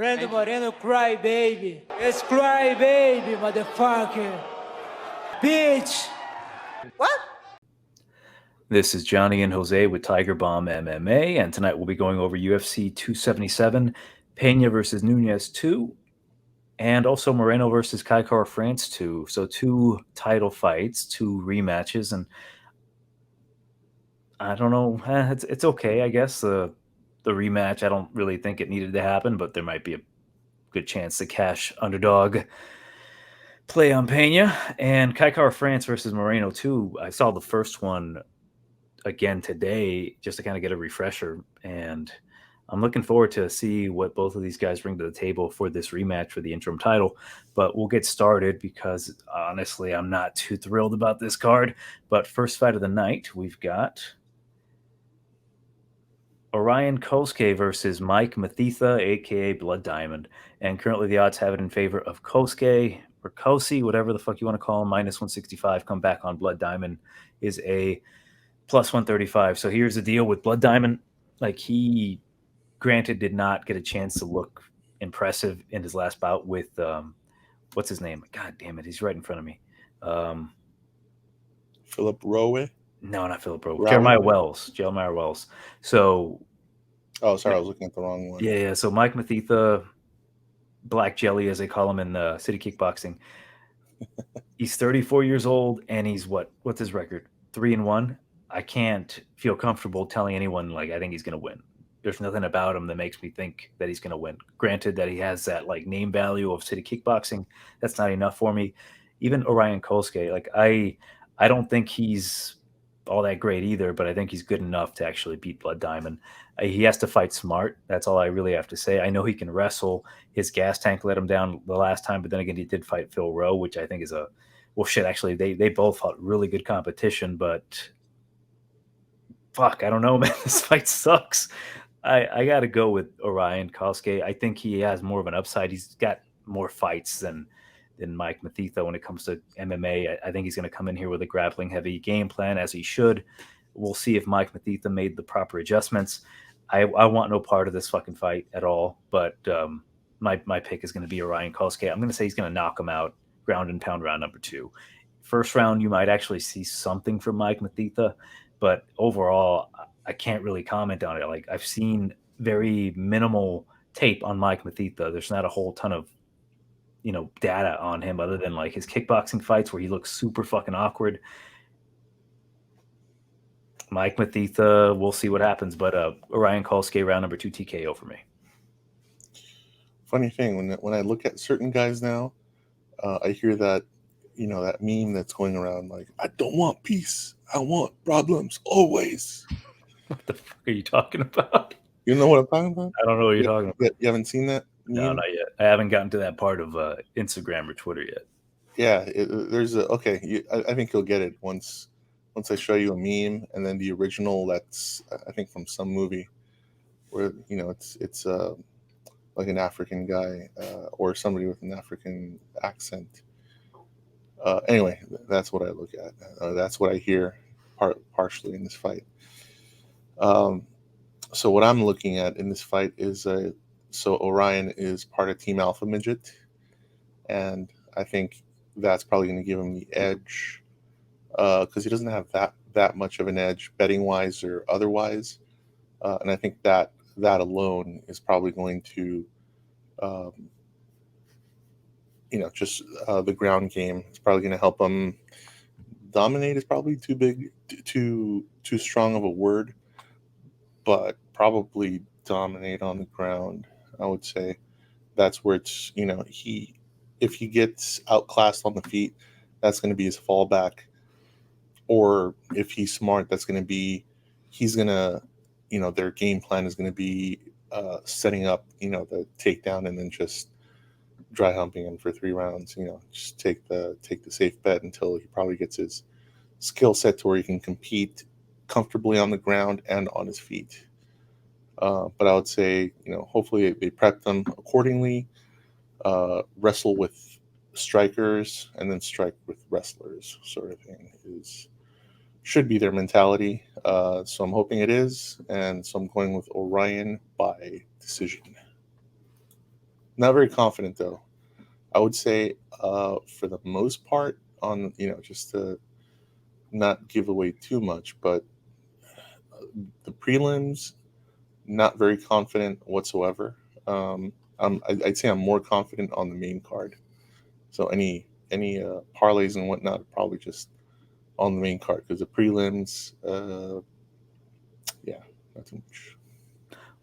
Brando Moreno, cry baby. It's cry baby, motherfucker. Bitch. What? This is Johnny and Jose with TigerBomb MMA, and tonight we'll be going over UFC 277, Pena versus Nunes 2, and also Moreno versus Kaikar France 2. So 2 title fights, 2 rematches, and I don't know, it's okay, I guess. The rematch, I don't really think it needed to happen, but there might be a good chance to cash underdog play on Pena. And Kaikar France versus Moreno 2, I saw the first one again today just to kind of get a refresher, and I'm looking forward to see what both of these guys bring to the table for this rematch for the interim title. But we'll get started because honestly I'm not too thrilled about this card. But first fight of the night, we've got Orion Cosce versus Mike Mathetha, aka Blood Diamond, and currently the odds have it in favor of Cosce or Cosce, whatever the fuck you want to call him, minus 165. Come back on Blood Diamond is a plus 135. So here's the deal with Blood Diamond. Like, he, granted, did not get a chance to look impressive in his last bout with, what's his name? God damn it, he's right in front of me. Philip Rowe? No, not Philip Rowe. Jeremiah Wells. So... Oh, sorry, I was looking at the wrong one. Yeah. So Mike Mathetha, Black Jelly, as they call him in City Kickboxing. He's 34 years old, and he's what's his record? 3-1. I can't feel comfortable telling anyone, like, I think he's going to win. There's nothing about him that makes me think that he's going to win. Granted that he has that, like, name value of City Kickboxing. That's not enough for me. Even Orion Cosce, like, I don't think he's all that great either, but I think he's good enough to actually beat Blood Diamond. He has to fight smart. That's all I really have to say. I know he can wrestle. His gas tank let him down the last time, but then again, he did fight Phil Rowe, which I think is actually, they both fought really good competition, but fuck, I don't know, man. This fight sucks. I got to go with Orion Cosce. I think he has more of an upside. He's got more fights than Mike Mathetha when it comes to MMA. I think he's going to come in here with a grappling-heavy game plan, as he should. We'll see if Mike Mathetha made the proper adjustments. I want no part of this fucking fight at all, but my pick is going to be Orion Cosce. I'm going to say he's going to knock him out, ground and pound round number 2. First round, you might actually see something from Mike Mathetha, but overall, I can't really comment on it. Like, I've seen very minimal tape on Mike Mathetha. There's not a whole ton of data on him other than, like, his kickboxing fights where he looks super fucking awkward. Mike Mathetha, we'll see what happens, but Orion Cosce, round number 2 TKO for me. Funny thing, when I look at certain guys now, I hear that, that meme that's going around, like, I don't want peace, I want problems always. What the fuck are you talking about? You know what I'm talking about? I don't know what you're talking about. You haven't seen that meme? No, not yet. I haven't gotten to that part of Instagram or Twitter yet. Yeah, I think you'll get it once I show you a meme, and then the original that's, I think, from some movie where it's like an African guy or somebody with an African accent. Anyway, that's what I look at. That's what I hear partially in this fight. So what I'm looking at in this fight is so Orion is part of Team Alpha Midget, and I think that's probably going to give him the edge because he doesn't have that much of an edge betting wise or otherwise, and I think that alone is probably going to just the ground game. It's probably going to help him. Dominate is probably too big, too strong of a word, but probably dominate on the ground. I would say that's where it's, if he gets outclassed on the feet, that's going to be his fallback. Or if he's smart, that's going to be, he's going to, their game plan is going to be setting up, the takedown and then just dry humping him for 3 rounds. Just take the safe bet until he probably gets his skill set to where he can compete comfortably on the ground and on his feet. But I would say, hopefully they prep them accordingly, wrestle with strikers and then strike with wrestlers, sort of thing should be their mentality. So I'm hoping it is, and so I'm going with Orion by decision. Not very confident though. I would say for the most part, on just to not give away too much, but the prelims, not very confident whatsoever. I'd say I'm more confident on the main card. So any parlays and whatnot, probably just on the main card, because the prelims, yeah, not too much.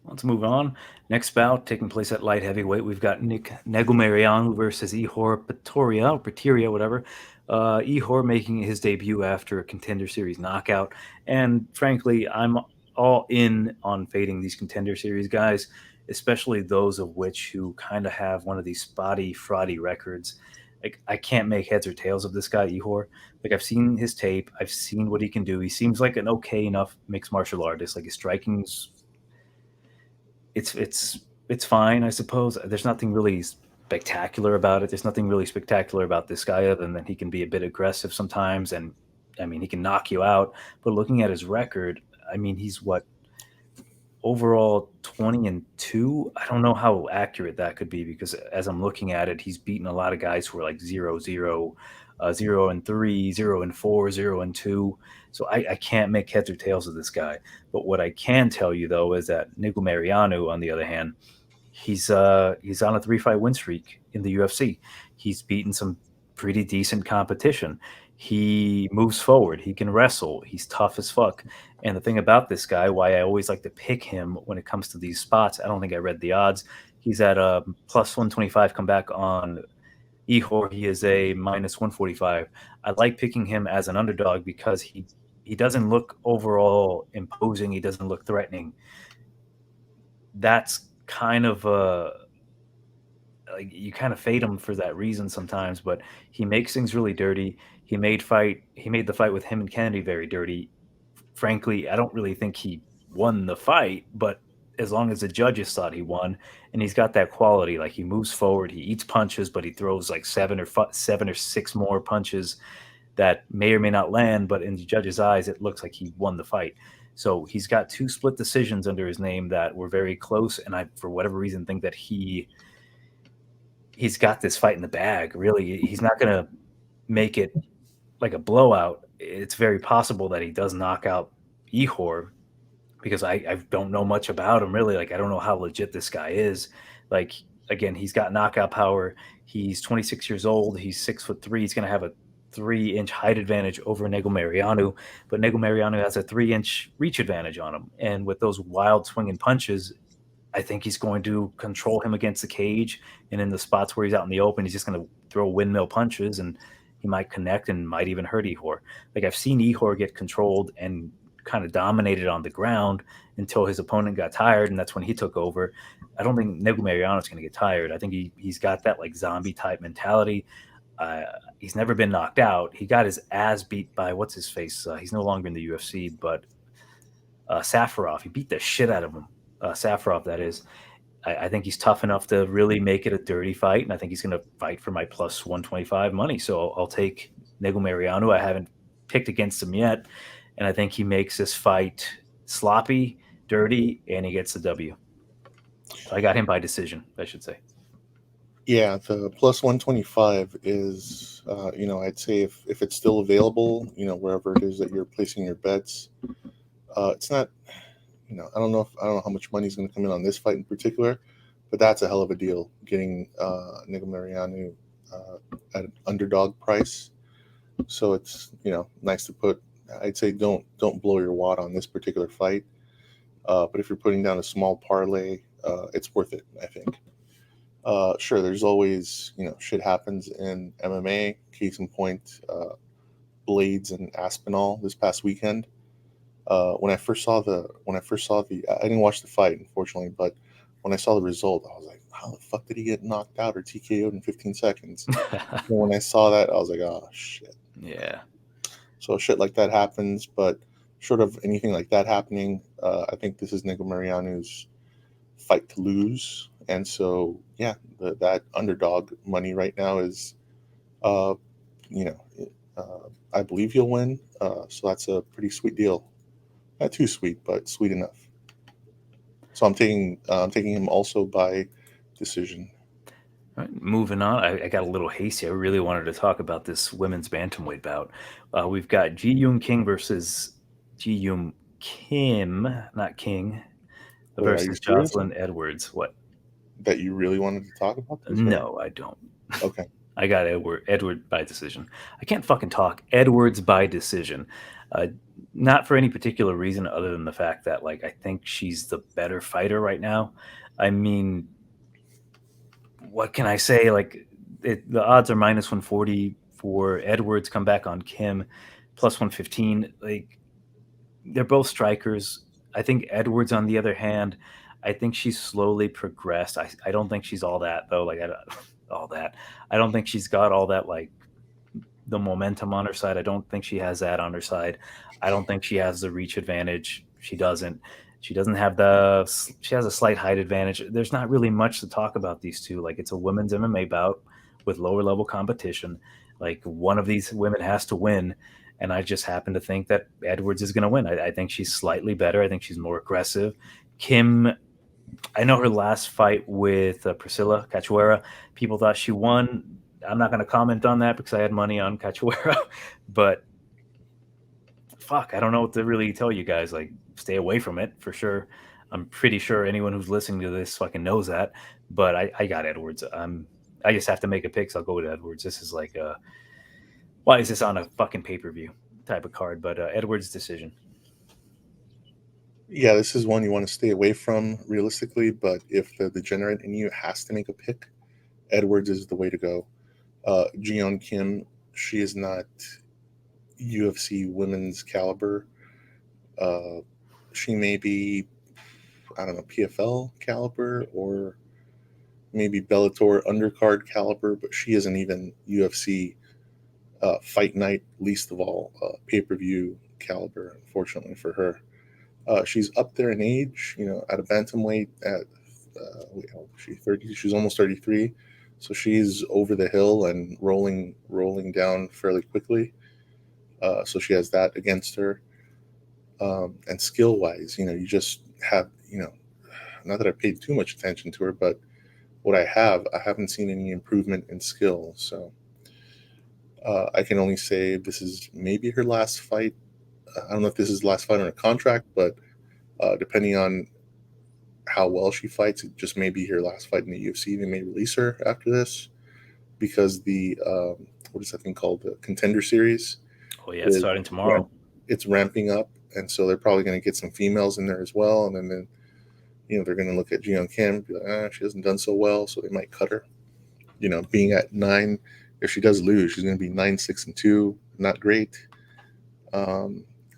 Let's move on. Next bout taking place at light heavyweight. We've got Negumereanu versus Ihor Potieria, whatever. Ihor making his debut after a Contender Series knockout. And frankly, I'm all in on fading these Contender Series guys, especially those of which who kind of have one of these spotty, fraudy records. Like, I can't make heads or tails of this guy, Ihor. Like, I've seen his tape. I've seen what he can do. He seems like an okay enough mixed martial artist. Like, his striking's it's fine, I suppose. There's nothing really spectacular about it. There's nothing really spectacular about this guy other than that he can be a bit aggressive sometimes, and I mean, he can knock you out. But looking at his record, I mean, he's what, overall 20-2. I don't know how accurate that could be, because as I'm looking at it, he's beaten a lot of guys who are like 0-0, 0-3, 0-4, 0-2. So I can't make heads or tails of this guy. But what I can tell you though is that Negumereanu, on the other hand, he's on a 3-fight win streak in the UFC. He's beaten some pretty decent competition. He moves forward. He can wrestle. He's tough as fuck. And the thing about this guy, why I always like to pick him when it comes to these spots, I don't think I read the odds. He's at a plus 125 comeback on Ihor. He is a minus 145. I like picking him as an underdog because he doesn't look overall imposing. He doesn't look threatening. That's kind of like, you kind of fade him for that reason sometimes, but he makes things really dirty. He made the fight with him and Kennedy very dirty. Frankly, I don't really think he won the fight, but as long as the judges thought he won, and he's got that quality, like he moves forward, he eats punches, but he throws like seven or six more punches that may or may not land, but in the judges' eyes, it looks like he won the fight. So he's got 2 split decisions under his name that were very close, and I, for whatever reason, think that he's got this fight in the bag. Really, he's not going to make it like a blowout. It's very possible that he does knock out Ihor, because I don't know much about him, really. Like, I don't know how legit this guy is. Like, again, he's got knockout power. He's 26 years old. He's 6'3". He's going to have a 3-inch height advantage over Negumereanu, but Negumereanu has a 3-inch reach advantage on him. And with those wild swinging punches, I think he's going to control him against the cage, and in the spots where he's out in the open, he's just going to throw windmill punches, and he might connect and might even hurt Ihor. Like, I've seen Ihor get controlled and kind of dominated on the ground until his opponent got tired, and that's when he took over. I don't think Negumereanu is going to get tired. I think he's got that like zombie type mentality. He's never been knocked out. He got his ass beat by what's his face. He's no longer in the UFC, but Safarov. He beat the shit out of him. Safarov, that is. I think he's tough enough to really make it a dirty fight, and I think he's going to fight for my plus 125 money. So I'll take Negumereanu. I haven't picked against him yet, and I think he makes this fight sloppy, dirty, and he gets the W. So I got him by decision, I should say. Yeah, the plus 125 is, I'd say if it's still available, wherever it is that you're placing your bets, it's not, I don't know how much money is going to come in on this fight in particular, but that's a hell of a deal, getting Negumereanu at an underdog price. So it's, nice to put. I'd say don't blow your wad on this particular fight, but if you're putting down a small parlay, it's worth it, I think. Sure, there's always, shit happens in MMA. Case in point, Blades and Aspinall this past weekend. When I first saw the, I didn't watch the fight, unfortunately, but when I saw the result, I was like, how the fuck did he get knocked out or TKO'd in 15 seconds? And when I saw that, I was like, oh shit. Yeah. So shit like that happens, but short of anything like that happening, I think this is Negumereanu's fight to lose. And so, yeah, that underdog money right now is, I believe he'll win. So that's a pretty sweet deal. Not too sweet, but sweet enough. So I'm taking him also by decision. All right, moving on. I got a little hasty. I really wanted to talk about this women's bantamweight bout. We've got Ji Yoon King versus Ji Yoon Kim, not King, Wait, are you versus serious Jocelyn Edwards. What? that you really wanted to talk about this? No, I don't. Okay. I got Edward by decision. I can't fucking talk. Edwards by decision. Not for any particular reason other than the fact that, like, I think she's the better fighter right now. I mean, what can I say? Like, the odds are minus 140 for Edwards. Come back on Kim, plus 115. Like, they're both strikers. I think Edwards, on the other hand, I think she's slowly progressed. I don't think she's all that though. Like, all that. I don't think she's got all that, like, the momentum on her side. I don't think she has that on her side. I don't think she has the reach advantage. She doesn't. She doesn't have the. She has a slight height advantage. There's not really much to talk about these two. Like, it's a women's MMA bout with lower level competition. Like, one of these women has to win, and I just happen to think that Edwards is going to win. I think she's slightly better. I think she's more aggressive. Kim, I know her last fight with Priscilla Cachoeira, people thought she won. I'm not going to comment on that because I had money on Cachoeira, but fuck, I don't know what to really tell you guys. Like, stay away from it for sure. I'm pretty sure anyone who's listening to this fucking knows that, but I got Edwards. I just have to make a pick, so I'll go with Edwards. This is like why is this on a fucking pay-per-view type of card? But Edwards' decision. Yeah, this is one you want to stay away from realistically, but if the degenerate in you has to make a pick, Edwards is the way to go. Jeon Kim, she is not UFC women's caliber. She may be, I don't know, PFL caliber or maybe Bellator undercard caliber, but she isn't even UFC fight night, least of all pay-per-view caliber, unfortunately for her. She's up there in age, at a bantamweight at she's 30. She's almost 33, so she's over the hill and rolling down fairly quickly. So she has that against her. And skill wise, you just have, not that I paid too much attention to her, but what I haven't seen any improvement in skill. So I can only say this is maybe her last fight. I don't know if this is the last fight on her contract, but depending on how well she fights, it just may be her last fight in the UFC. They may release her after this because the what is that thing called? The Contender Series. Oh yeah, it's starting tomorrow. It's ramping up, and so they're probably going to get some females in there as well. And then they're going to look at Jeon Kim and be like, she hasn't done so well, so they might cut her. Being at 9, if she does lose, she's going to be 9-6-2, not great.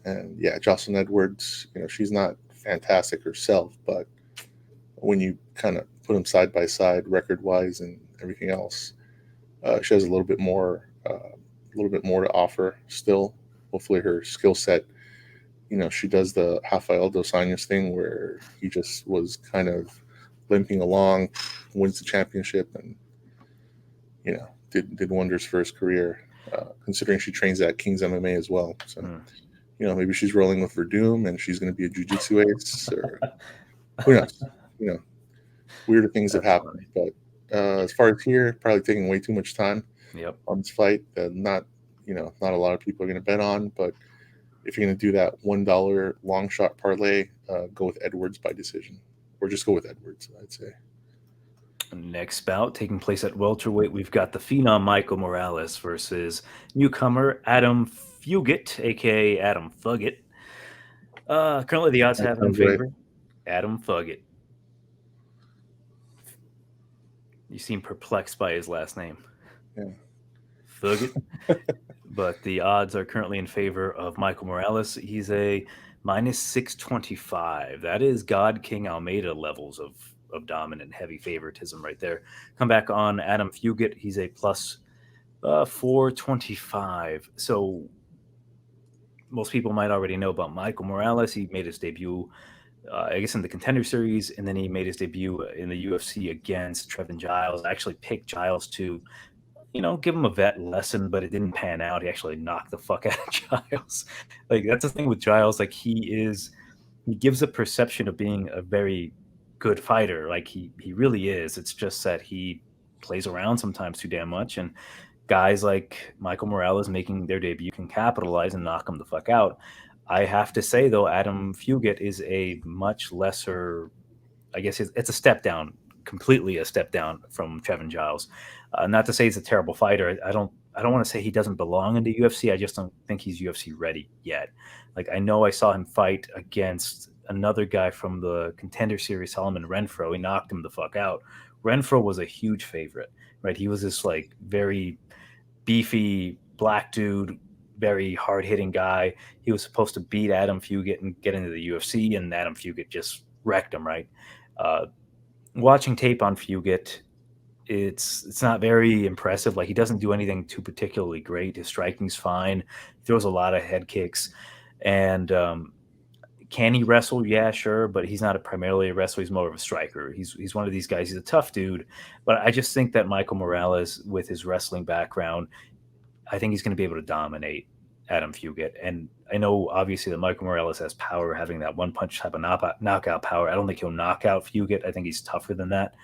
And yeah, Jocelyn Edwards, she's not fantastic herself, but when you kind of put them side by side, record wise and everything else, she has a little bit more to offer still. Hopefully, her skill set. She does the Rafael dos Anjos thing where he just was kind of limping along, wins the championship, and did wonders for his career. Considering she trains at King's MMA as well, so maybe she's rolling with Verdum and she's going to be a jiu-jitsu ace, or who knows? Weirder things have happened. Funny. But as far as here, probably taking way too much time on this fight. Not a lot of people are going to bet on, but if you're going to do that $1 long shot parlay, go with Edwards by decision, or just go with Edwards, I'd say. Next bout taking place at welterweight, we've got the phenom Michael Morales versus newcomer Adam Fugitt, aka Adam Fugitt. Currently, the odds have him in favor. Right. Adam Fugitt. You seem perplexed by his last name. Yeah. Fugitt. But the odds are currently in favor of Michael Morales. He's a minus 625. That is God King Almeida levels of dominant heavy favoritism right there. Come back on Adam Fugitt. He's a plus 425. So most people might already know about Michael Morales. He made his debut, I guess, in the Contender Series, and then he made his debut in the UFC against Trevin Giles. I actually picked Giles to give him a vet lesson, but it didn't pan out. He actually knocked the fuck out of Giles. Like, that's the thing with Giles. Like, he gives a perception of being a very good fighter. Like, he really is. It's just that he plays around sometimes too damn much, and guys like Michael Morales making their debut can capitalize and knock him the fuck out. I have to say, though, Adam Fugitt is a much lesser, I guess it's a step down, completely a step down from Trevin Giles. Not to say he's a terrible fighter. I don't want to say he doesn't belong in the UFC. I just don't think he's UFC ready yet. Like, I know I saw him fight against another guy from the Contender Series, Solomon Renfro. He knocked him the fuck out. Renfro was a huge favorite, right? He was this like very beefy black dude, very hard hitting guy. He was supposed to beat Adam Fugitt and get into the UFC, and Adam Fugitt just wrecked him, right? Uh, Watching tape on Fugitt, it's not very impressive. Like, he doesn't do anything too particularly great. His striking's fine. He throws a lot of head kicks, and can he wrestle? Yeah, sure, but he's not primarily a wrestler. He's more of a striker. He's one of these guys. He's a tough dude, but I just think that Michael Morales, with his wrestling background, I think he's going to be able to dominate Adam Fugitt. And I know obviously that Michael Morales has power, having that one punch type of knockout power. I don't think he'll knock out Fugitt. I think he's tougher than that.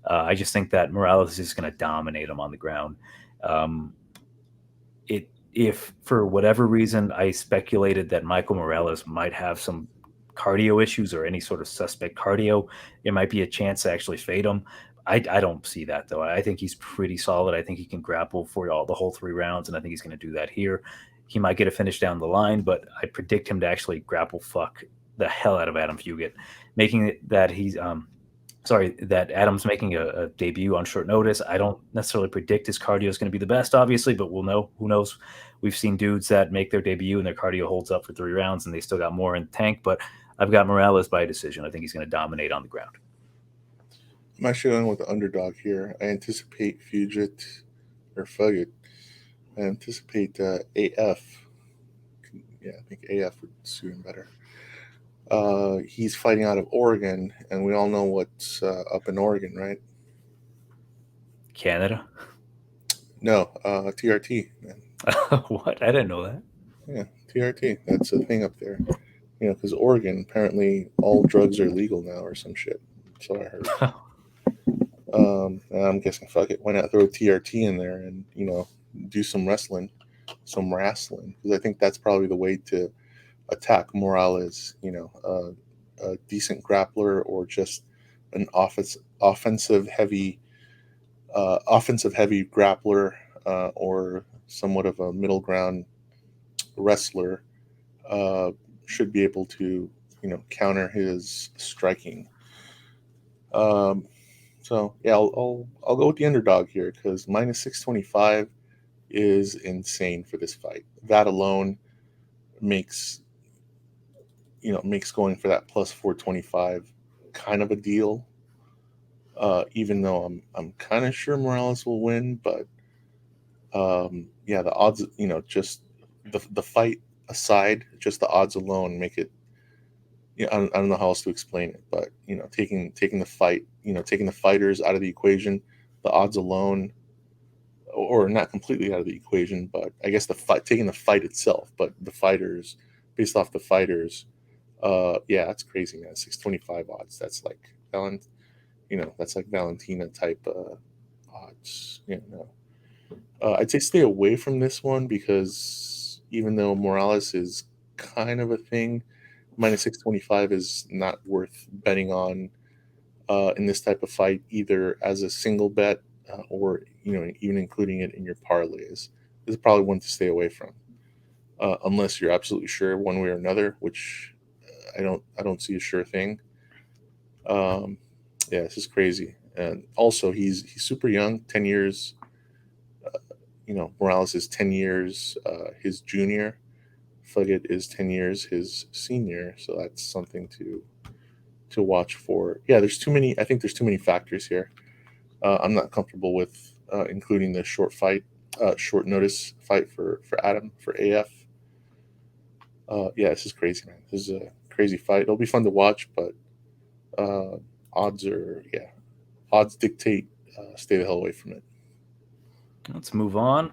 I just think that Morales is going to dominate him on the ground. If for whatever reason I speculated that Michael Morales might have some cardio issues or any sort of suspect cardio, it might be a chance to actually fade him. I don't see that, though. I think he's pretty solid. I think he can grapple for the whole 3 rounds, and I think he's going to do that here. He might get a finish down the line, but I predict him to actually grapple fuck the hell out of Adam Fugitt, making it that that Adam's making a debut on short notice. I don't necessarily predict his cardio is going to be the best, obviously, but we'll know. Who knows? We've seen dudes that make their debut and their cardio holds up for 3 rounds, and they still got more in the tank. But I've got Morales by decision. I think he's going to dominate on the ground. I'm actually going with the underdog here. I anticipate Fugitt. I anticipate AF. Yeah, I think AF would suit him better. He's fighting out of Oregon, and we all know what's up in Oregon, right? Canada? No, TRT, man. What? I didn't know that. Yeah, TRT. That's a thing up there. You know, because Oregon, apparently all drugs are legal now or some shit. So I heard. And I'm guessing, fuck it, why not throw TRT in there and, you know, do some wrestling. Because I think that's probably the way to attack Morales, you know, a decent grappler or just an offensive heavy grappler or somewhat of a middle ground wrestler should be able to, you know, counter his striking. So yeah, I'll go with the underdog here because minus 625 is insane for this fight. That alone makes going for that plus 425 kind of a deal. Even though I'm kind of sure Morales will win, but yeah, the odds, you know, just the fight aside, just the odds alone make it. You know, I don't know how else to explain it, but you know, taking the fight, you know, taking the fighters out of the equation, the odds alone, or not completely out of the equation, but I guess taking the fight itself, but the fighters, based off the fighters, yeah, that's crazy, man. 625 odds. That's like that's like Valentina type odds. You know, I'd say stay away from this one because even though Morales is kind of a thing, minus 625 is not worth betting on in this type of fight, either as a single bet or, you know, even including it in your parlays. This is probably one to stay away from, unless you're absolutely sure one way or another, which I don't see a sure thing. Yeah, this is crazy. And also, he's super young, 10 years. You know, Morales is 10 years his junior. Fugitt is 10 years his senior, so that's something to watch for. Yeah, I think there's too many factors here. I'm not comfortable with including the short notice fight for Adam, for AF. Yeah, this is crazy, man. This is a crazy fight. It'll be fun to watch, but odds dictate stay the hell away from it. Let's move on.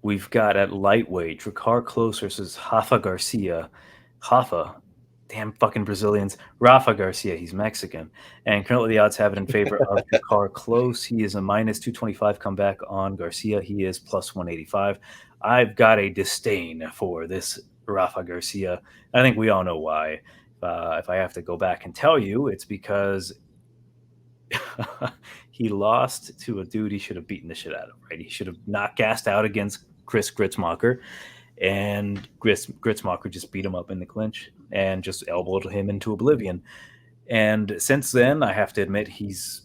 We've got at lightweight, Drakkar Klose versus Garcia. Rafa damn fucking Brazilians. Rafa Garcia, he's Mexican. And currently the odds have it in favor of Jakar Klose. He is a minus 225 comeback on Garcia. He is plus 185. I've got a disdain for this Rafa Garcia. I think we all know why. If I have to go back and tell you, it's because he lost to a dude he should have beaten the shit out of, right? He should have not gassed out against Chris Gritzmacher, and Gritzmacher just beat him up in the clinch and just elbowed him into oblivion. And since then, I have to admit, he's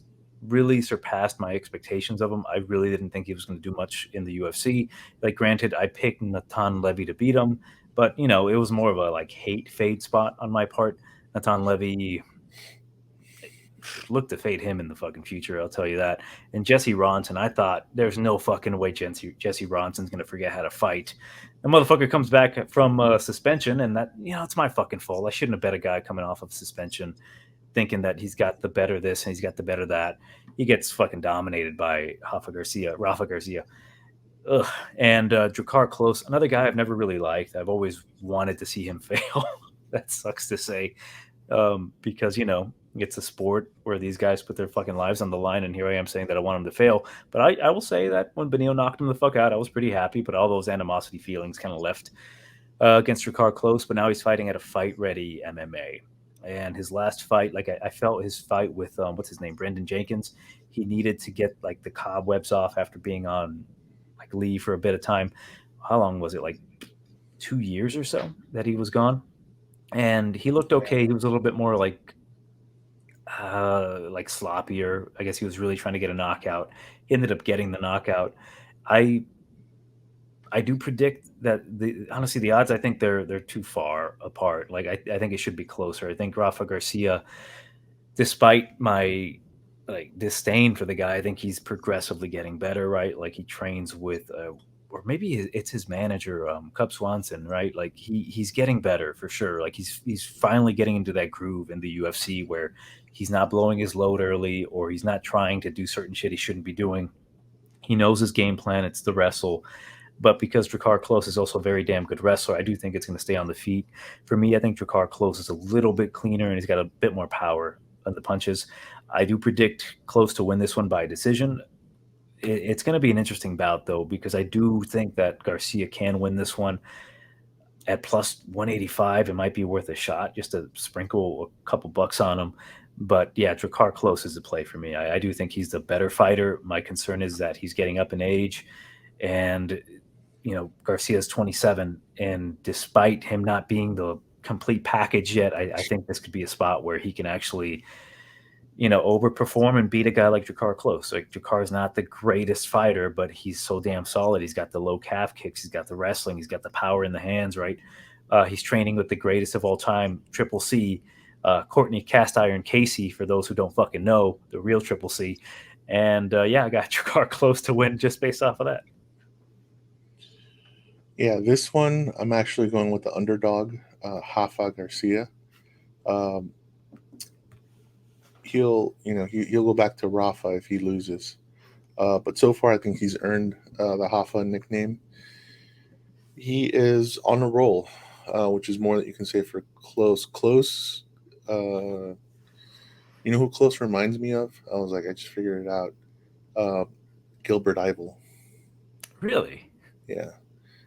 really surpassed my expectations of him. I really didn't think he was going to do much in the UFC. Like, granted, I picked Natan Levy to beat him, but, you know, it was more of a, like, hate fade spot on my part. Natan Levy, look to fade him in the fucking future, I'll tell you that. And Jesse Ronson, I thought there's no fucking way Jesse Ronson's going to forget how to fight. The motherfucker comes back from suspension, and that, you know, it's my fucking fault. I shouldn't have bet a guy coming off of suspension thinking that he's got the better this and he's got the better that. He gets fucking dominated by Rafa Garcia. Ugh. And Jakar Klose, another guy I've never really liked. I've always wanted to see him fail. That sucks to say, because, you know, it's a sport where these guys put their fucking lives on the line, and here I am saying that I want him to fail. But I will say that when Benil knocked him the fuck out, I was pretty happy, but all those animosity feelings kind of left against Jakar Klose. But now he's fighting at a fight-ready MMA. And his last fight, like I felt his fight with, what's his name, Brendan Jenkins, he needed to get, like, the cobwebs off after being on, like, leave for a bit of time. How long was it? Like 2 years or so that he was gone? And he looked okay. He was a little bit more like sloppier. I guess he was really trying to get a knockout. He ended up getting the knockout. I do predict that honestly the odds, I think they're too far apart. Like I think it should be closer. I think Rafa Garcia, despite my like disdain for the guy, I think he's progressively getting better, right? Like he trains with or maybe it's his manager, Cub Swanson, right? Like he's getting better for sure. Like he's finally getting into that groove in the UFC where he's not blowing his load early, or he's not trying to do certain shit he shouldn't be doing. He knows his game plan. It's the wrestle. But because Jakar Klose is also a very damn good wrestler, I do think it's going to stay on the feet. For me, I think Jakar Klose is a little bit cleaner, and he's got a bit more power on the punches. I do predict Klose to win this one by decision. It's going to be an interesting bout, though, because I do think that Garcia can win this one. At plus 185, it might be worth a shot just to sprinkle a couple bucks on him. But yeah, Jakar Klose is the play for me. I do think he's the better fighter. My concern is that he's getting up in age, and you know, Garcia's 27, and despite him not being the complete package yet, I think this could be a spot where he can actually, you know, overperform and beat a guy like Jakar Klose. Like Jakar's not the greatest fighter, but he's so damn solid. He's got the low calf kicks, he's got the wrestling, he's got the power in the hands, right? He's training with the greatest of all time, Triple C, Courtney Cast Iron Casey, for those who don't fucking know, the real Triple C. And yeah, I got Jakar Klose to win just based off of that. Yeah, this one I'm actually going with the underdog, Rafa Garcia. He'll go back to Rafa if he loses. But so far, I think he's earned the Rafa nickname. He is on a roll, which is more that you can say for Klose. Klose, you know who Klose reminds me of? I was like, I just figured it out. Gilbert Yvel. Really? Yeah.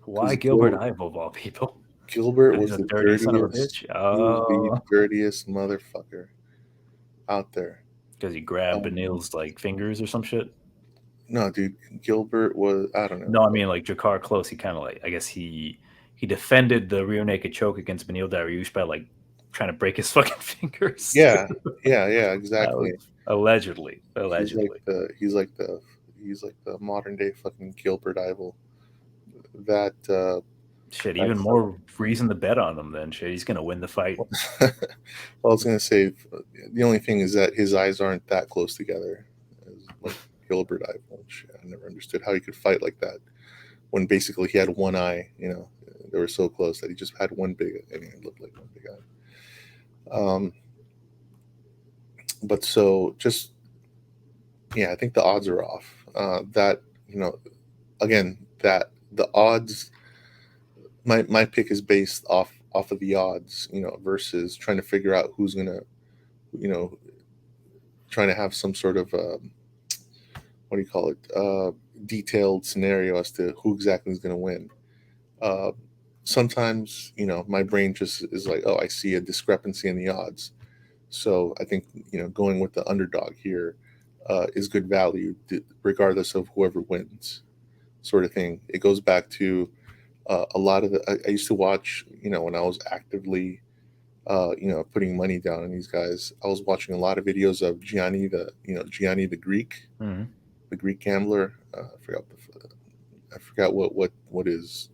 Why Gilbert Yvel of all people? Gilbert was the dirtiest son of a bitch. the dirtiest motherfucker out there. Because he grabbed Benil's like fingers or some shit. No, dude, Gilbert was, I don't know. No, I mean like Jakar Klose. He kind of like, I guess he defended the rear naked choke against Benil Dariush by like trying to break his fucking fingers. Yeah, exactly. Allegedly. He's like the modern day fucking Gilbert Yvel. That shit, even more reason to bet on him then. Shit, he's gonna win the fight. Well, I was gonna say the only thing is that his eyes aren't that close together as like Gilbert Yvel. I never understood how he could fight like that when basically he had one eye. You know, they were so close that he just had one big. I mean, it looked like one big eye. But so just yeah, I think the odds are off. That, you know, again, that the odds. My pick is based off off of the odds, versus trying to figure out who's gonna, you know, trying to have some sort of what do you call it, detailed scenario as to who exactly is going to win. Sometimes, my brain just is like, oh, I see a discrepancy in the odds. So I think, going with the underdog here is good value, regardless of whoever wins, sort of thing. It goes back to a lot of I used to watch, when I was actively, putting money down on these guys. I was watching a lot of videos of Gianni, the Greek, the Greek gambler. I forgot what his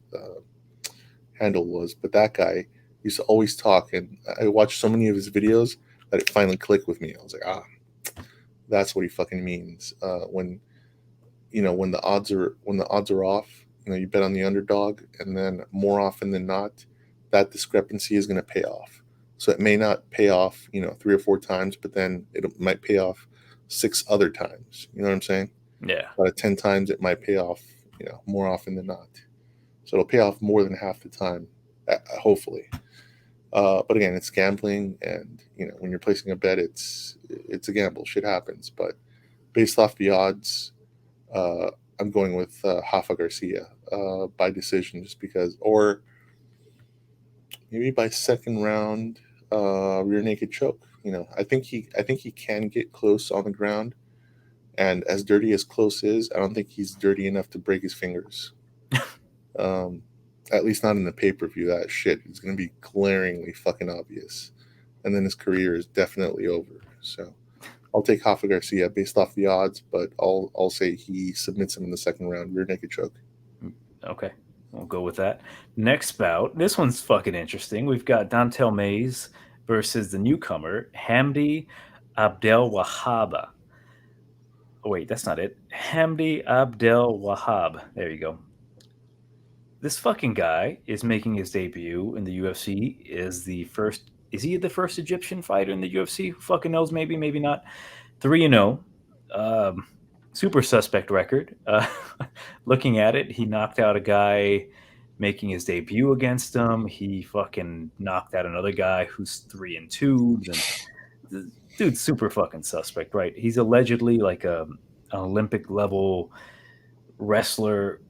handle was, but that guy used to always talk, and I watched so many of his videos that it finally clicked with me. I was like, that's what he fucking means. When the odds are off, you bet on the underdog, and then more often than not, that discrepancy is going to pay off. So it may not pay off, 3 or 4 times, but then it might pay off 6 other times. You know what I'm saying? Yeah. Out of 10 times, it might pay off, more often than not. So it'll pay off more than half the time, hopefully. But again, it's gambling, and when you're placing a bet, it's a gamble. Shit happens. But based off the odds, I'm going with Rafa Garcia by decision, just because, or maybe by second round rear naked choke. I think he can get close on the ground, and as dirty as Klose is, I don't think he's dirty enough to break his fingers. At least not in the pay-per-view. That shit is going to be glaringly fucking obvious, and then his career is definitely over. So I'll take Rafa Garcia based off the odds, but I'll say he submits him in the second round rear naked choke. Okay, we'll go with that. Next bout. This one's fucking interesting. We've got Dontel Mays versus the newcomer Hamdi Abdelwahab. Oh, wait, that's not it. Hamdi Abdelwahab. There you go. This fucking guy is making his debut in the UFC. Is he the first Egyptian fighter in the UFC? Who fucking knows? Maybe, maybe not. 3-0. Super suspect record. Looking at it, he knocked out a guy making his debut against him. He fucking knocked out another guy who's 3-2. And dude's super fucking suspect, right? He's allegedly like an Olympic level wrestler.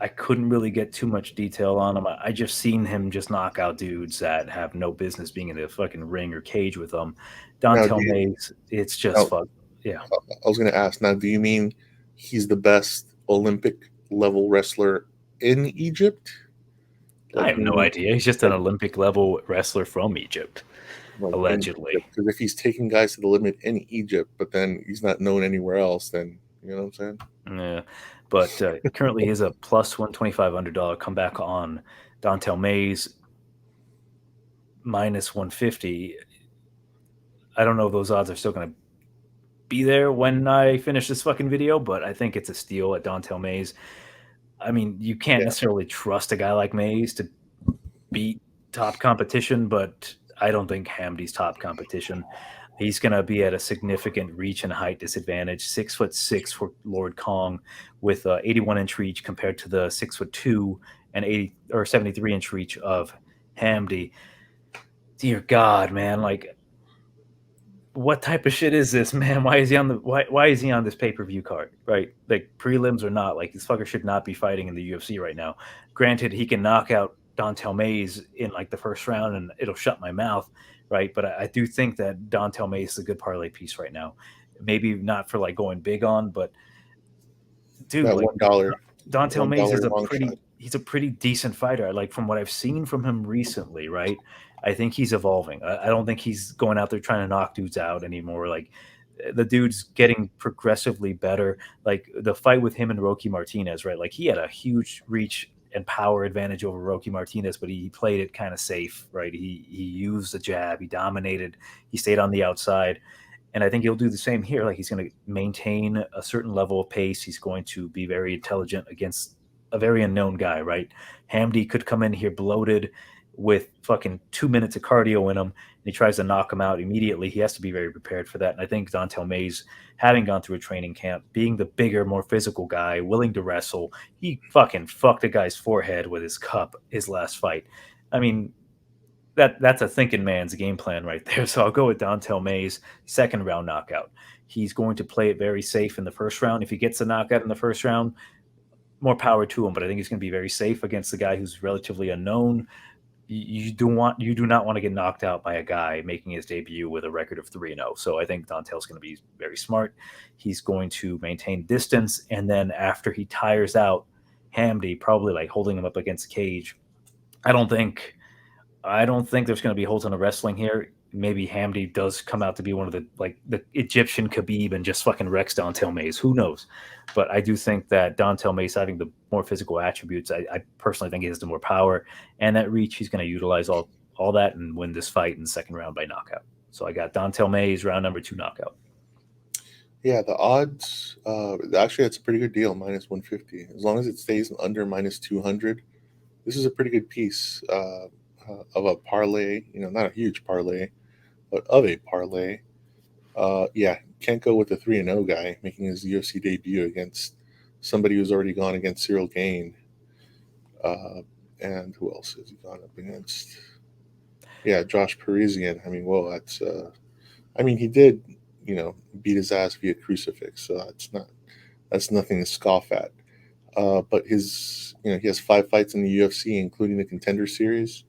I couldn't really get too much detail on him. I just seen him just knock out dudes that have no business being in a fucking ring or cage with them. Dontel Mays, it's just fuck. Yeah. I was going to ask, now, do you mean he's the best Olympic level wrestler in Egypt? I have no idea. He's just an Olympic level wrestler from Egypt, allegedly. Because if he's taking guys to the limit in Egypt, but then he's not known anywhere else, then you know what I'm saying? Yeah. But currently he's a plus 125 underdog. Come back on Dontel Mays minus 150. I don't know if those odds are still going to be there when I finish this fucking video, but I think it's a steal at Dontel Mays. I mean, you can't necessarily trust a guy like Mays to beat top competition, but I don't think Hamdi's top competition. He's going to be at a significant reach and height disadvantage. 6'6" for Lord Kong, with 81-inch reach compared to the 6'2" and 73-inch reach of Hamdi. Dear God, man! Like, what type of shit is this, man? Why is he on this pay-per-view card, right? Like, prelims or not, like, this fucker should not be fighting in the UFC right now. Granted, he can knock out Dontel Mays in like the first round and it'll shut my mouth, right? But I do think that Dontel Mays is a good parlay piece right now. Maybe not for like going big on, but dude, that like $1. Dontel Mays is he's a pretty decent fighter. Like, from what I've seen from him recently, right? I think he's evolving. I don't think he's going out there trying to knock dudes out anymore. Like, the dude's getting progressively better. Like, the fight with him and Rocky Martinez, right? Like, he had a huge reach and power advantage over Rocky Martinez, but he played it kind of safe, right? He used the jab, he dominated, he stayed on the outside. And I think he'll do the same here. Like, he's going to maintain a certain level of pace. He's going to be very intelligent against a very unknown guy, right? Hamdi could come in here bloated with fucking 2 minutes of cardio in him, and he tries to knock him out immediately. He has to be very prepared for that. And I think Dontel Mays, having gone through a training camp, being the bigger, more physical guy, willing to wrestle, he fucking fucked a guy's forehead with his cup his last fight. I mean, that's a thinking man's game plan right there. So I'll go with Dontel May's second round knockout. He's going to play it very safe in the first round. If he gets a knockout in the first round, more power to him. But I think he's going to be very safe against the guy who's relatively unknown. You do not want to get knocked out by a guy making his debut with a record of 3-0. So I think Dontel's going to be very smart. He's going to maintain distance, and then after he tires out Hamdi, probably like holding him up against the cage. I don't think there's going to be a whole ton of wrestling here. Maybe Hamdi does come out to be one of the Egyptian Khabib and just fucking wrecks Dontel Mays. Who knows? But I do think that Dontel Mays having the more physical attributes, I personally think he has the more power and that reach. He's going to utilize all that and win this fight in the second round by knockout. So I got Dontel Mays round number 2 knockout. Yeah, the odds, actually, it's a pretty good deal, minus 150. As long as it stays under minus 200, this is a pretty good piece of a parlay, not a huge parlay, but of a parlay. Yeah, can't go with the 3-0 guy making his UFC debut against somebody who's already gone against Cyril Gane. And who else has he gone up against? Yeah, Josh Parisian. I mean, well, that's, he did, beat his ass via crucifix, so that's nothing to scoff at. But he has 5 fights in the UFC, including the Contender Series.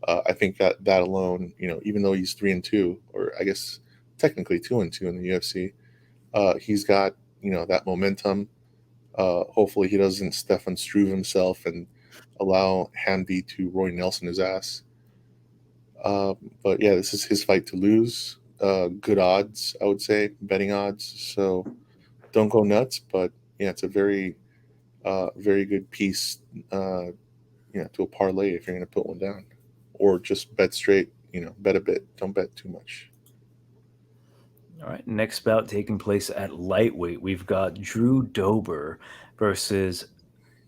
I think that alone, even though he's 3-2, or I guess technically 2-2 in the UFC, he's got that momentum. Hopefully, he doesn't Stefan Struve himself and allow Hamdi to Roy Nelson his ass. But yeah, this is his fight to lose. Good odds, I would say, betting odds. So don't go nuts, but yeah, it's a very, very good piece, to a parlay if you're going to put one down, or just bet straight. Bet a bit. Don't bet too much. All right, next bout taking place at lightweight, we've got Drew Dober versus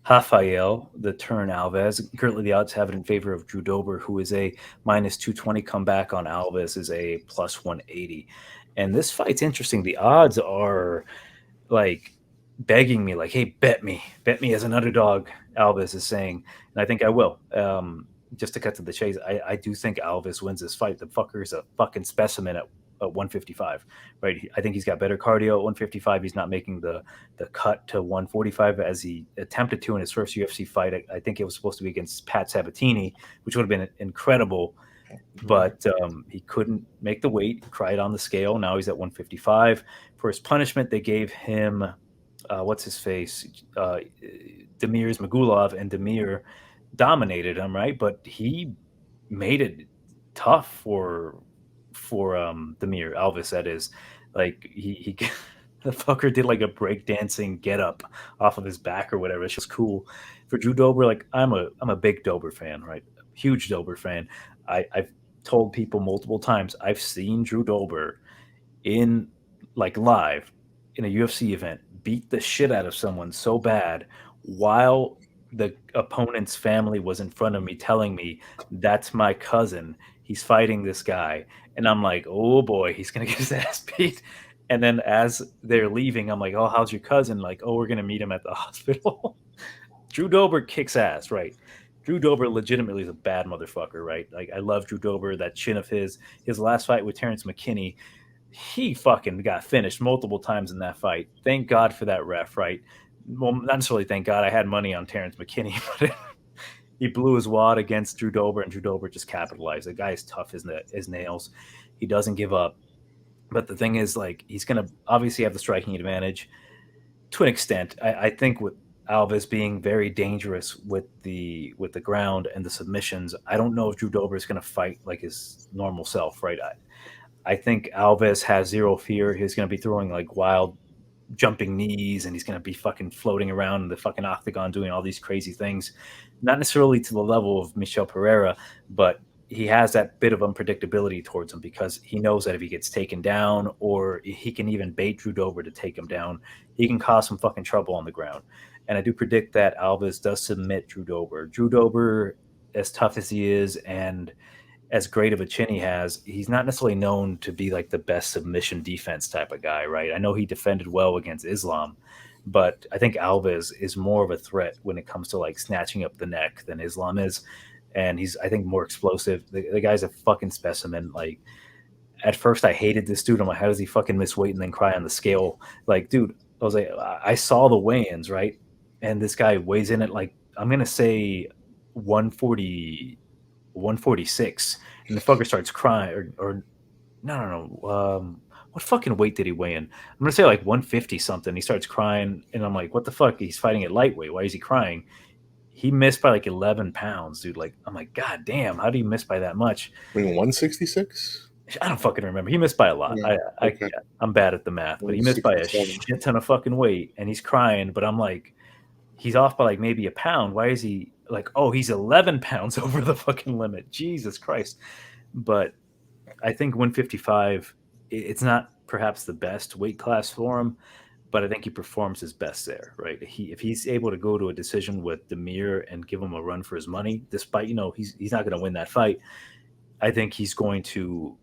Rafael the Turn Alves. Currently, the odds have it in favor of Drew Dober, who is a minus 220 comeback on Alves, is a plus 180. And this fight's interesting. The odds are like begging me, like, hey, bet me as an underdog, Alves is saying. And I think I will. Just to cut to the chase, I do think Alves wins this fight. The fucker is a fucking specimen at 155, right? I think he's got better cardio at 155. He's not making the cut to 145 as he attempted to in his first UFC fight. I think it was supposed to be against Pat Sabatini, which would have been incredible, but he couldn't make the weight. He cried on the scale. Now he's at 155. For his punishment, they gave him what's his face, Demir Magulov, and Demir dominated him, right? But he made it tough for Demir Alves. That is, like he the fucker did like a breakdancing get up off of his back or whatever. It's just cool. For Drew Dober, like I'm a big Dober fan, right? Huge Dober fan. I've told people multiple times I've seen Drew Dober in like live in a UFC event beat the shit out of someone so bad while the opponent's family was in front of me telling me that's my cousin, he's fighting this guy, and I'm like, oh boy, he's gonna get his ass beat. And then as they're leaving, I'm like, oh, how's your cousin? Like, oh, we're gonna meet him at the hospital. Drew Dober kicks ass, right? Drew Dober legitimately is a bad motherfucker, right? Like, I love Drew Dober. That chin of his last fight with Terrence McKinney, he fucking got finished multiple times in that fight. Thank God for that ref, right? Well, not necessarily thank God. I had money on Terrence McKinney, but he blew his wad against Drew Dober, and Drew Dober just capitalized. The guy is tough as nails. He doesn't give up. But the thing is, like, he's going to obviously have the striking advantage to an extent. I think with Alves being very dangerous with the ground and the submissions, I don't know if Drew Dober is going to fight like his normal self, right? I think Alves has zero fear. He's going to be throwing like wild jumping knees, and he's going to be fucking floating around in the fucking octagon doing all these crazy things. Not necessarily to the level of Michel Pereira, but he has that bit of unpredictability towards him because he knows that if he gets taken down, or he can even bait Drew Dober to take him down, he can cause some fucking trouble on the ground. And I do predict that Alves does submit Drew Dober. Drew Dober, as tough as he is and as great of a chin he has, he's not necessarily known to be like the best submission defense type of guy, right? I know he defended well against Islam, but I think Alves is more of a threat when it comes to like snatching up the neck than Islam is. and he's, I think, more explosive. The guy's a fucking specimen. Like, at first I hated this dude. I'm like, how does he fucking miss weight and then cry on the scale? Like, dude, I was like, I saw the weigh-ins, right? And this guy weighs in at like, I'm gonna say 140, 146, and the fucker starts crying, or no. What fucking weight did he weigh in? I'm gonna say like 150 something. He starts crying, and I'm like, what the fuck? He's fighting at lightweight. Why is he crying? He missed by like 11 pounds, dude. Like, I'm like, god damn, how do you miss by that much? I mean, 166. I don't fucking remember. He missed by a lot. Yeah, okay. I'm bad at the math, but he missed by a 167. shit ton of fucking weight, and he's crying. But I'm like, he's off by like maybe a pound. Why is he like? Oh, he's 11 pounds over the fucking limit. Jesus Christ! But I think 155. It's not perhaps the best weight class for him, but I think he performs his best there. Right? If he's able to go to a decision with Demir and give him a run for his money, despite he's not going to win that fight. I think he's going to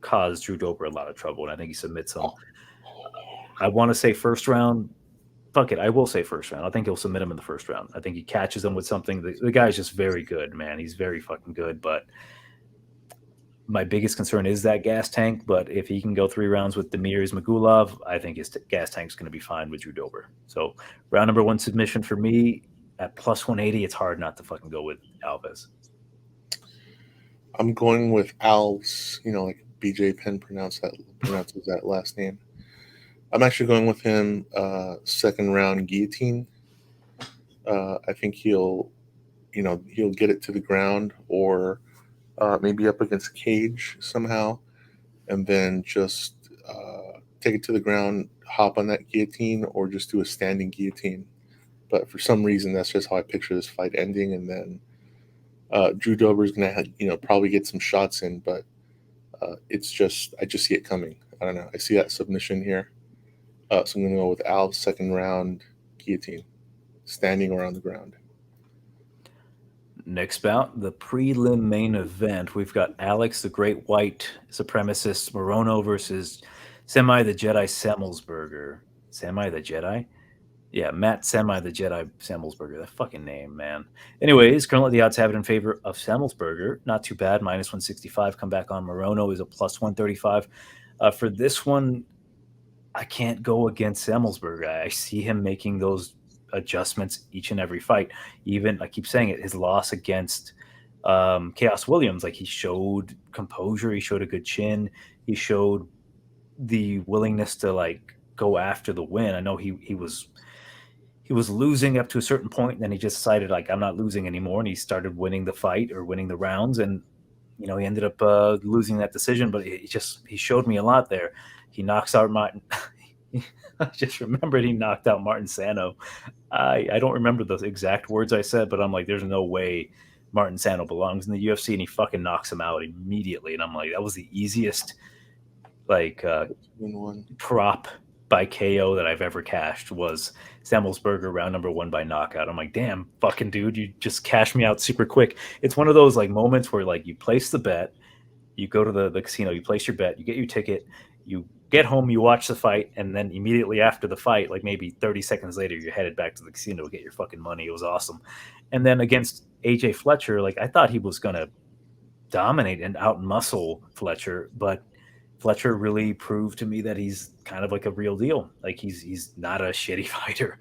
cause Drew Dober a lot of trouble, and I think he submits him. I want to say first round. Fuck it, I will say first round. I think he'll submit him in the first round. I think he catches him with something. The guy's just very good, man. He's very fucking good. But my biggest concern is that gas tank. But if he can go 3 rounds with Demir Ismagulov, I think his gas tank's going to be fine with Drew Dober. So round number 1 submission for me at plus 180. It's hard not to fucking go with Alves. I'm going with Alves. Like BJ Penn pronounces that last name. I'm actually going with him. Second round guillotine. I think he'll get it to the ground, or maybe up against cage somehow, and then just take it to the ground, hop on that guillotine, or just do a standing guillotine. But for some reason, that's just how I picture this fight ending, and then Drew Dober is going to probably get some shots in, but I just see it coming. I don't know. I see that submission here. So I'm going to go with Alves, second round guillotine, standing or on the ground. Next bout, the prelim main event. We've got Alex, the Great White Supremacist Morono versus Semi the Jedi Semelsberger. Semi the Jedi? Yeah, Matt Semi the Jedi Semelsberger. That fucking name, man. Anyways, currently the odds have it in favor of Semelsberger. Not too bad, minus 165. Come back on Morono is a plus 135. For this one, I can't go against Semelsberger. I see him making those adjustments each and every fight. Even, I keep saying it, his loss against Chaos Williams, like, he showed composure, he showed a good chin, he showed the willingness to like go after the win. I know he was losing up to a certain point, and then he just decided, like, I'm not losing anymore, and he started winning the fight or winning the rounds, and he ended up losing that decision. But he showed me a lot there. He knocks out Martin. I just remembered he knocked out Martin Sano. I don't remember the exact words I said, but I'm like, there's no way Martin Sano belongs in the UFC, and he fucking knocks him out immediately. And I'm like, that was the easiest prop by KO that I've ever cashed, was Semelsberger round number 1 by knockout. I'm like, damn, fucking dude, you just cashed me out super quick. It's one of those like moments where, like, you place the bet, you go to the casino, you place your bet, you get your ticket, you get home, you watch the fight, and then immediately after the fight, like maybe 30 seconds later, you're headed back to the casino to get your fucking money. It was awesome. And then against AJ Fletcher, like, I thought he was going to dominate and outmuscle Fletcher, but Fletcher really proved to me that he's kind of like a real deal. Like, he's not a shitty fighter.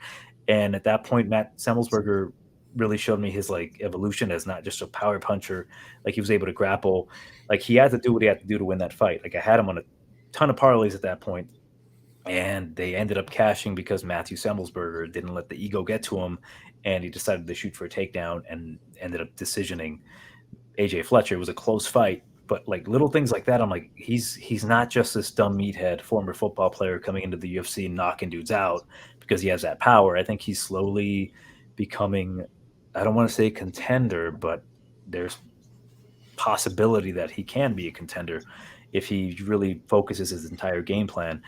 And at that point, Matt Semelsberger really showed me his like evolution as not just a power puncher. Like, he was able to grapple. Like, he had to do what he had to do to win that fight. Like, I had him on a ton of parlays at that point, and they ended up cashing because Matthew Semelsberger didn't let the ego get to him, and he decided to shoot for a takedown and ended up decisioning AJ Fletcher. It was a close fight, but like little things like that, I'm like, he's not just this dumb meathead former football player coming into the UFC and knocking dudes out because he has that power. I think he's slowly becoming, I don't want to say contender, but there's possibility that he can be a contender if he really focuses his entire game plan.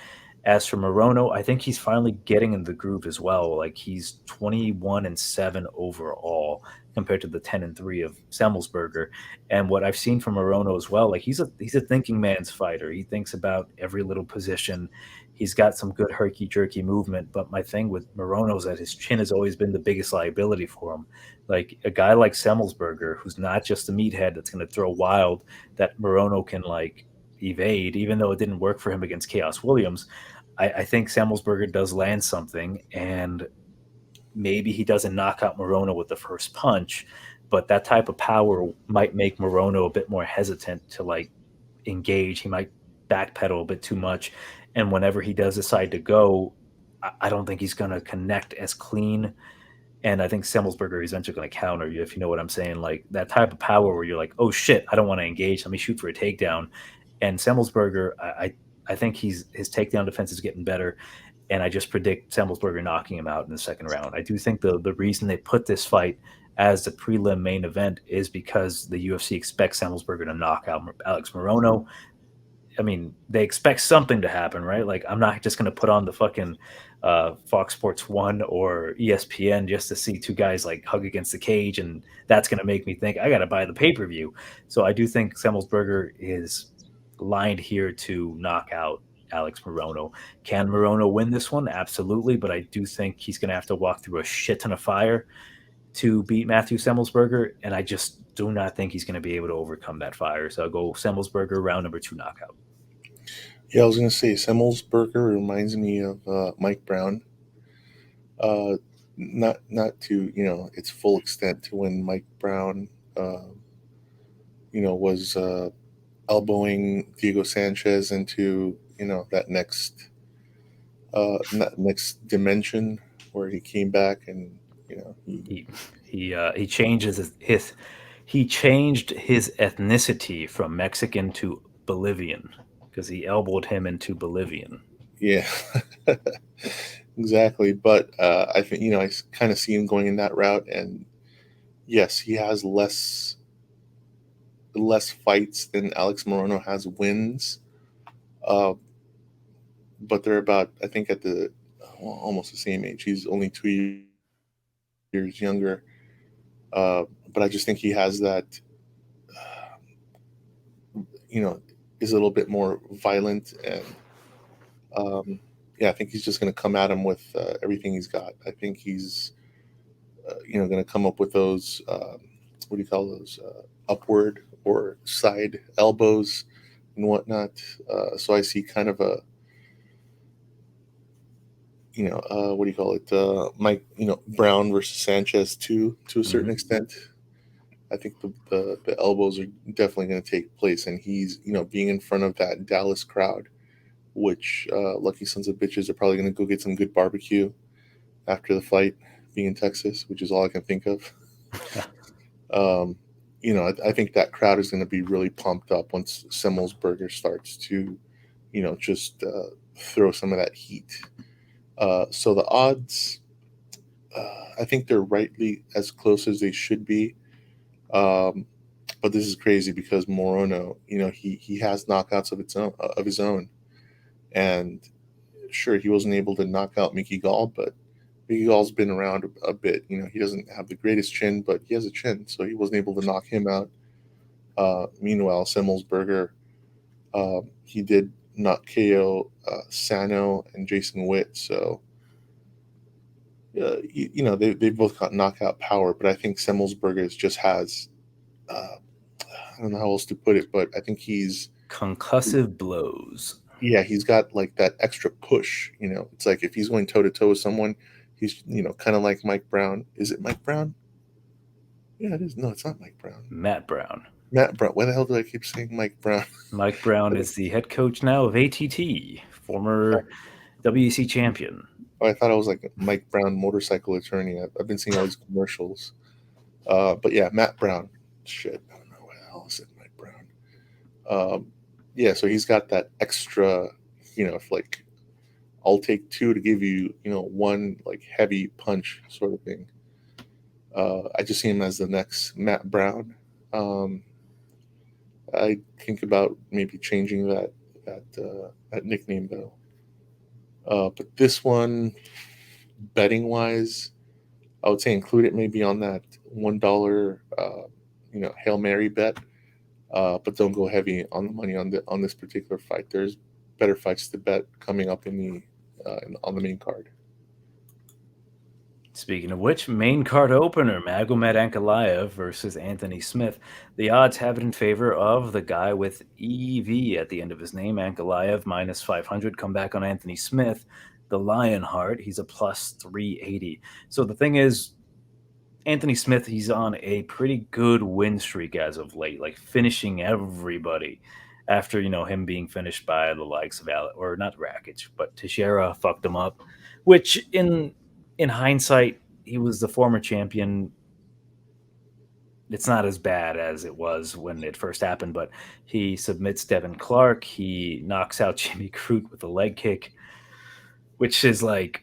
As for Morono, I think he's finally getting in the groove as well. Like, he's 21-7 overall compared to the 10-3 of Semelsberger. And what I've seen from Morono as well, like, he's a thinking man's fighter. He thinks about every little position. He's got some good herky-jerky movement, but my thing with Morono is that his chin has always been the biggest liability for him. Like a guy like Semelsberger, who's not just a meathead that's going to throw wild, that Morono can like evade, even though it didn't work for him against Chaos Williams. I think Semelsberger does land something, and maybe he doesn't knock out Morono with the first punch, but that type of power might make Morono a bit more hesitant to like engage. He might backpedal a bit too much, and whenever he does decide to go, I don't think he's going to connect as clean. And I think Semelsberger is eventually going to counter you, if you know what I'm saying. Like that type of power where you're like, oh shit, I don't want to engage. Let me shoot for a takedown. And Semelsberger, I think his takedown defense is getting better, and I just predict Semelsberger knocking him out in the second round. I do think the reason they put this fight as the prelim main event is because the UFC expects Semelsberger to knock out Alex Morono. I mean, they expect something to happen, right? Like, I'm not just going to put on the fucking Fox Sports 1 or ESPN just to see two guys like hug against the cage, and that's going to make me think I got to buy the pay-per-view. So I do think Semelsberger is lined here to knock out Alex Morono. Can Morono win this one? Absolutely, but I do think he's going to have to walk through a shit ton of fire to beat Matthew Semelsberger, and I just do not think he's going to be able to overcome that fire. So I'll go Semelsberger, round number 2 knockout. Yeah, I was going to say Semelsberger reminds me of Mike Brown. Not to its full extent to when Mike Brown was elbowing Diego Sanchez into that next dimension where he came back and he changes he changed his ethnicity from Mexican to Bolivian because he elbowed him into Bolivian. Yeah, exactly. But I think I kind of see him going in that route, and yes, he has less fights than Alex Morono has wins. But they're about, I think, at the almost the same age. He's only 2 years younger. But I just think he has that, is a little bit more violent. And I think he's just going to come at him with everything he's got. I think he's, going to come up with those, what do you call those, upward or side elbows and whatnot. So I see kind of a, what do you call it? Mike, Brown versus Sanchez too, to a certain extent. I think the elbows are definitely going to take place, and he's, being in front of that Dallas crowd, which lucky sons of bitches are probably going to go get some good barbecue after the fight, being in Texas, which is all I can think of. I think that crowd is going to be really pumped up once Semelsberger starts to, just throw some of that heat. So the odds, I think they're rightly as close as they should be. But this is crazy because Morono, he has knockouts of his own, and sure, he wasn't able to knock out Mickey Gall, but Mickey Gall's been around a bit. He doesn't have the greatest chin, but he has a chin, so he wasn't able to knock him out. Meanwhile, Semelsberger, he did not KO Sano and Jason Witt, so they both got knockout power, but I think Semelsberger just has, I don't know how else to put it, but I think he's concussive blows. Yeah, he's got like that extra push. It's like if he's going toe to toe with someone, he's kind of like Mike Brown. Is it Mike Brown? Yeah, it is. No, it's not Mike Brown. Matt Brown. Why the hell did I keep saying Mike Brown? Mike Brown is the head coach now of ATT, former WEC champion. Oh, I thought it was like Mike Brown, motorcycle attorney. I've been seeing all these commercials. But yeah, Matt Brown. Shit, I don't know why the hell I said Mike Brown. Yeah, so he's got that extra, if like I'll take two to give you, one like heavy punch sort of thing. I just see him as the next Matt Brown. I think about maybe changing that nickname though. But this one, betting wise, I would say include it maybe on that $1, Hail Mary bet. But don't go heavy on the money on this particular fight. There's better fights to bet coming up on the main card. Speaking of which, main card opener, Magomed Ankalaev versus Anthony Smith. The odds have it in favor of the guy with EV at the end of his name, Ankalaev, minus 500. Come back on Anthony Smith, the Lionheart. He's a plus 380. So the thing is, Anthony Smith, he's on a pretty good win streak as of late, like finishing everybody after, him being finished by the likes of or not Rakic, but Teixeira fucked him up, which in hindsight, he was the former champion. It's not as bad as it was when it first happened, but he submits Devin Clark. He knocks out Jimmy Crute with a leg kick, which is like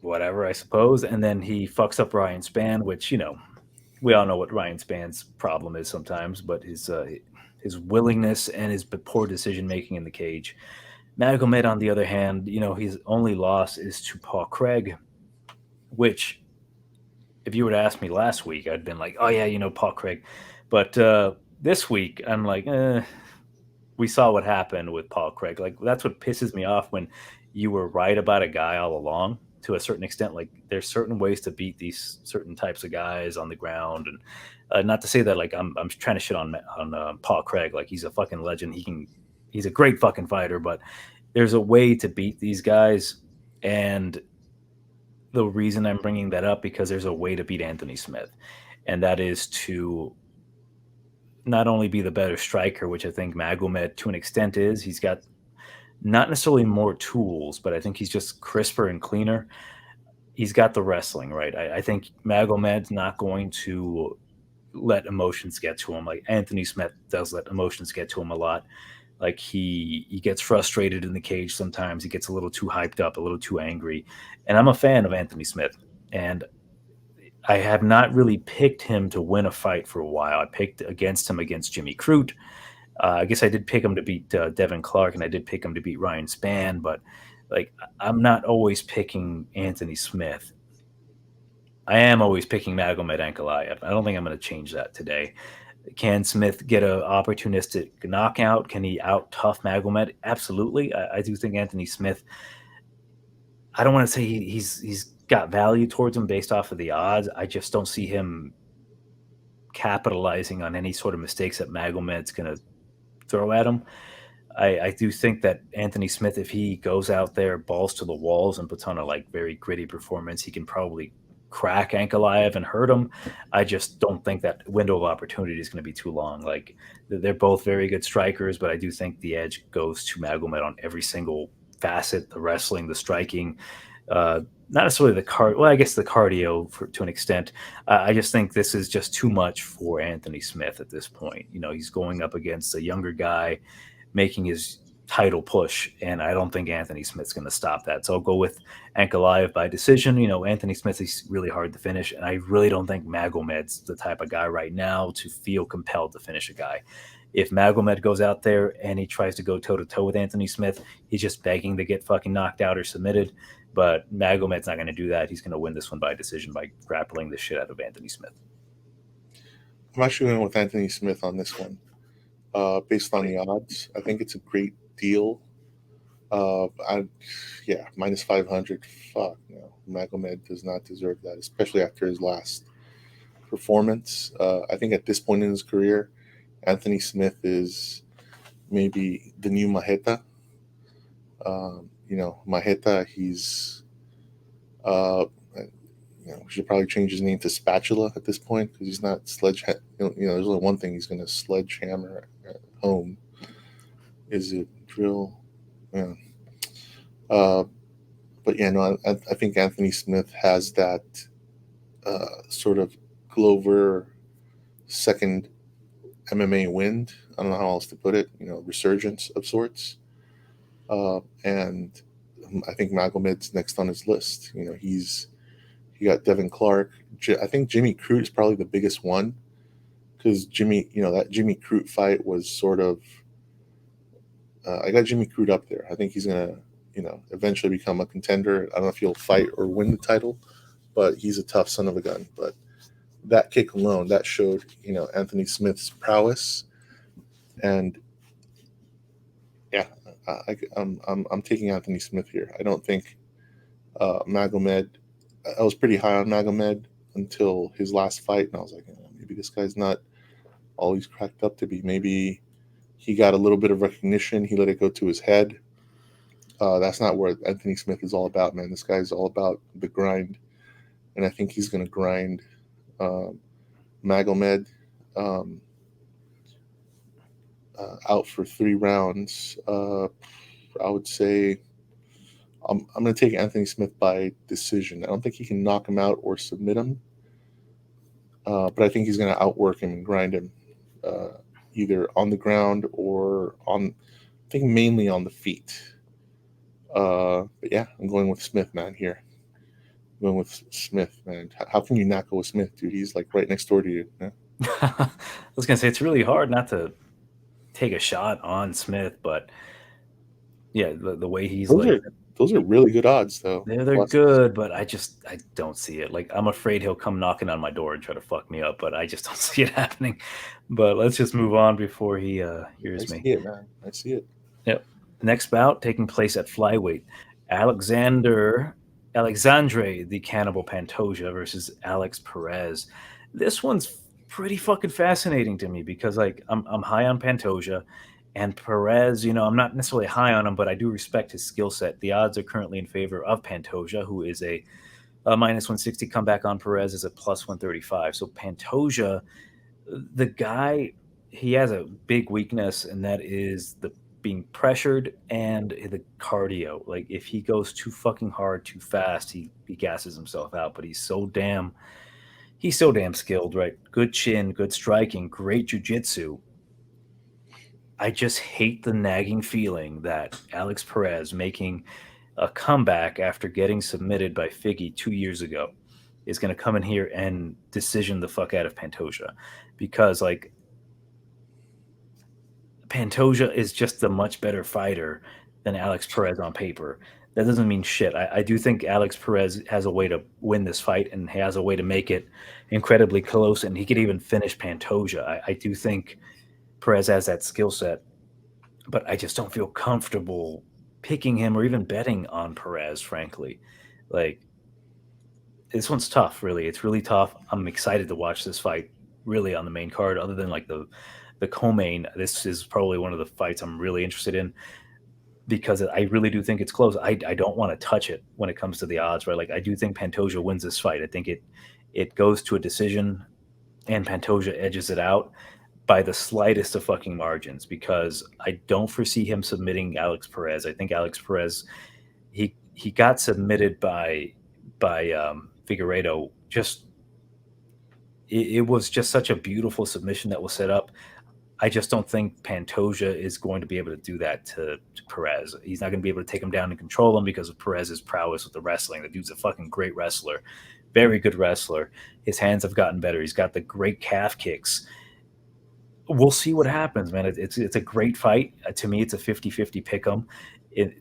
whatever, I suppose. And then he fucks up Ryan Spann, which, we all know what Ryan Spann's problem is sometimes, but his willingness and his poor decision making in the cage. Magomed, on the other hand, his only loss is to Paul Craig, which, if you were to ask me last week, I'd been like, oh, yeah, Paul Craig. But this week, I'm like, we saw what happened with Paul Craig. Like, that's what pisses me off when you were right about a guy all along to a certain extent. Like, there's certain ways to beat these certain types of guys on the ground. And not to say that, like, I'm trying to shit on Paul Craig. Like, he's a fucking legend. He's a great fucking fighter, but there's a way to beat these guys. And the reason I'm bringing that up, because there's a way to beat Anthony Smith, and that is to not only be the better striker, which I think Magomed to an extent is. He's got not necessarily more tools, but I think he's just crisper and cleaner. He's got the wrestling, right? I think Magomed's not going to let emotions get to him. Like Anthony Smith does let emotions get to him a lot. Like he gets frustrated in the cage sometimes. He gets a little too hyped up, a little too angry. And I'm a fan of Anthony Smith. And I have not really picked him to win a fight for a while. I picked against him against Jimmy Crute. I guess I did pick him to beat Devin Clark, and I did pick him to beat Ryan Spann. But like, I'm not always picking Anthony Smith. I am always picking Magomed Ankalaev. I don't think I'm going to change that today. Can Smith get an opportunistic knockout? Can he out-tough Magomed? Absolutely. I do think Anthony Smith, I don't want to say he's got value towards him based off of the odds. I just don't see him capitalizing on any sort of mistakes that Magomed's going to throw at him. I do think that Anthony Smith, if he goes out there, balls to the walls, and puts on a like very gritty performance, he can probably crack Ankalaev and hurt him. I just don't think that window of opportunity is going to be too long. Like, they're both very good strikers, but I do think the edge goes to Magomed on every single facet: the wrestling, the striking, not necessarily the well, I guess the cardio to an extent. I just think this is just too much for Anthony Smith at this point. He's going up against a younger guy making his title push, and I don't think Anthony Smith's going to stop that. So I'll go with Ankalaev by decision. Anthony Smith is really hard to finish, and I really don't think Magomed's the type of guy right now to feel compelled to finish a guy. If Magomed goes out there and he tries to go toe-to-toe with Anthony Smith, he's just begging to get fucking knocked out or submitted. But Magomed's not going to do that. He's going to win this one by decision by grappling the shit out of Anthony Smith. I'm actually going with Anthony Smith on this one. Based on the odds, I think it's a great deal. Minus 500. Fuck no, Magomed does not deserve that, especially after his last performance. I think at this point in his career, Anthony Smith is maybe the new Mathetha. Mathetha, he's we should probably change his name to Spatula at this point, because he's not sledgehammer. There's only one thing he's going to sledgehammer at home. Is it drill? Yeah. I think Anthony Smith has that sort of Glover second MMA wind. I don't know how else to put it. Resurgence of sorts. And I think Magomed's next on his list. He got Devin Clark. I think Jimmy Crute is probably the biggest one, because that Jimmy Crute fight was sort of. I got Jimmy Crute up there. I think he's gonna, eventually become a contender. I don't know if he'll fight or win the title, but he's a tough son of a gun. But that kick alone, that showed, Anthony Smith's prowess. And yeah, I'm taking Anthony Smith here. I don't think Magomed. I was pretty high on Magomed until his last fight, and I was like, maybe this guy's not all he's cracked up to be. Maybe he got a little bit of recognition. He let it go to his head. That's not what Anthony Smith is all about, man. This guy's all about the grind, and I think he's going to grind Magomed out for 3 rounds. I would say I'm going to take Anthony Smith by decision. I don't think he can knock him out or submit him, but I think he's going to outwork him and grind him either on the ground or I think mainly on the feet. But yeah, I'm going with Smith, man, here. I'm going with Smith, man. How can you not go with Smith, dude? He's like right next door to you. Yeah? I was going to say, it's really hard not to take a shot on Smith, but yeah, the way he's those are really good odds, though. They're good, but I don't see it. Like, I'm afraid he'll come knocking on my door and try to fuck me up, but I just don't see it happening. But let's just move on before he hears me. I see it, man. I see it. Yep. Next bout taking place at flyweight. Alexandre, the Cannibal Pantoja versus Alex Perez. This one's pretty fucking fascinating to me because, like, I'm high on Pantoja. And Perez, I'm not necessarily high on him, but I do respect his skill set. The odds are currently in favor of Pantoja, who is a minus 160. Comeback on Perez is a plus 135. So Pantoja, the guy, he has a big weakness, and that is the being pressured and the cardio. Like, if he goes too fucking hard, too fast, he gasses himself out. But he's so damn skilled, right? Good chin, good striking, great jiu-jitsu. I just hate the nagging feeling that Alex Perez, making a comeback after getting submitted by Fugitt 2 years ago, is going to come in here and decision the fuck out of Pantoja. Because, like, Pantoja is just a much better fighter than Alex Perez on paper. That doesn't mean shit. I do think Alex Perez has a way to win this fight and has a way to make it incredibly close, and he could even finish Pantoja. I do think Perez has that skill set, but I just don't feel comfortable picking him or even betting on Perez, frankly. Like, this one's tough, really. It's really tough. I'm excited to watch this fight, really, on the main card. Other than, like, the co-main, this is probably one of the fights I'm really interested in because I really do think it's close. I don't want to touch it when it comes to the odds, right? Like, I do think Pantoja wins this fight. I think it goes to a decision and Pantoja edges it out by the slightest of fucking margins because I don't foresee him submitting Alex Perez. I think Alex Perez, he got submitted by Figueiredo. Just it was just such a beautiful submission that was set up. I just don't think Pantoja is going to be able to do that to Perez. He's not going to be able to take him down and control him because of Perez's prowess with the wrestling. The dude's a fucking great wrestler, very good wrestler. His hands have gotten better. He's got the great calf kicks. We'll see what happens, man. It's a great fight. To me, it's a 50-50 pick 'em. It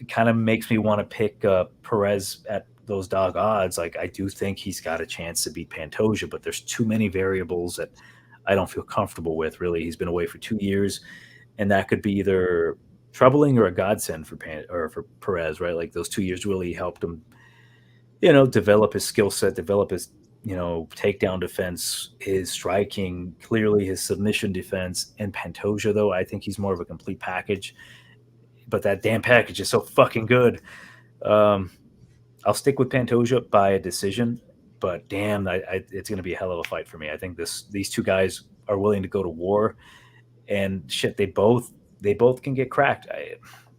kind of makes me want to pick Perez at those dog odds. Like, I do think he's got a chance to beat Pantoja, but there's too many variables that I don't feel comfortable with, really. He's been away for 2 years, and that could be either troubling or a godsend for Perez, right? Like, those 2 years really helped him, develop his skill set, develop his takedown defense, his striking, clearly his submission defense. And Pantoja, though, I think he's more of a complete package. But that damn package is so fucking good. I'll stick with Pantoja by a decision, but damn, it's going to be a hell of a fight for me. I think these two guys are willing to go to war, and shit, they both can get cracked.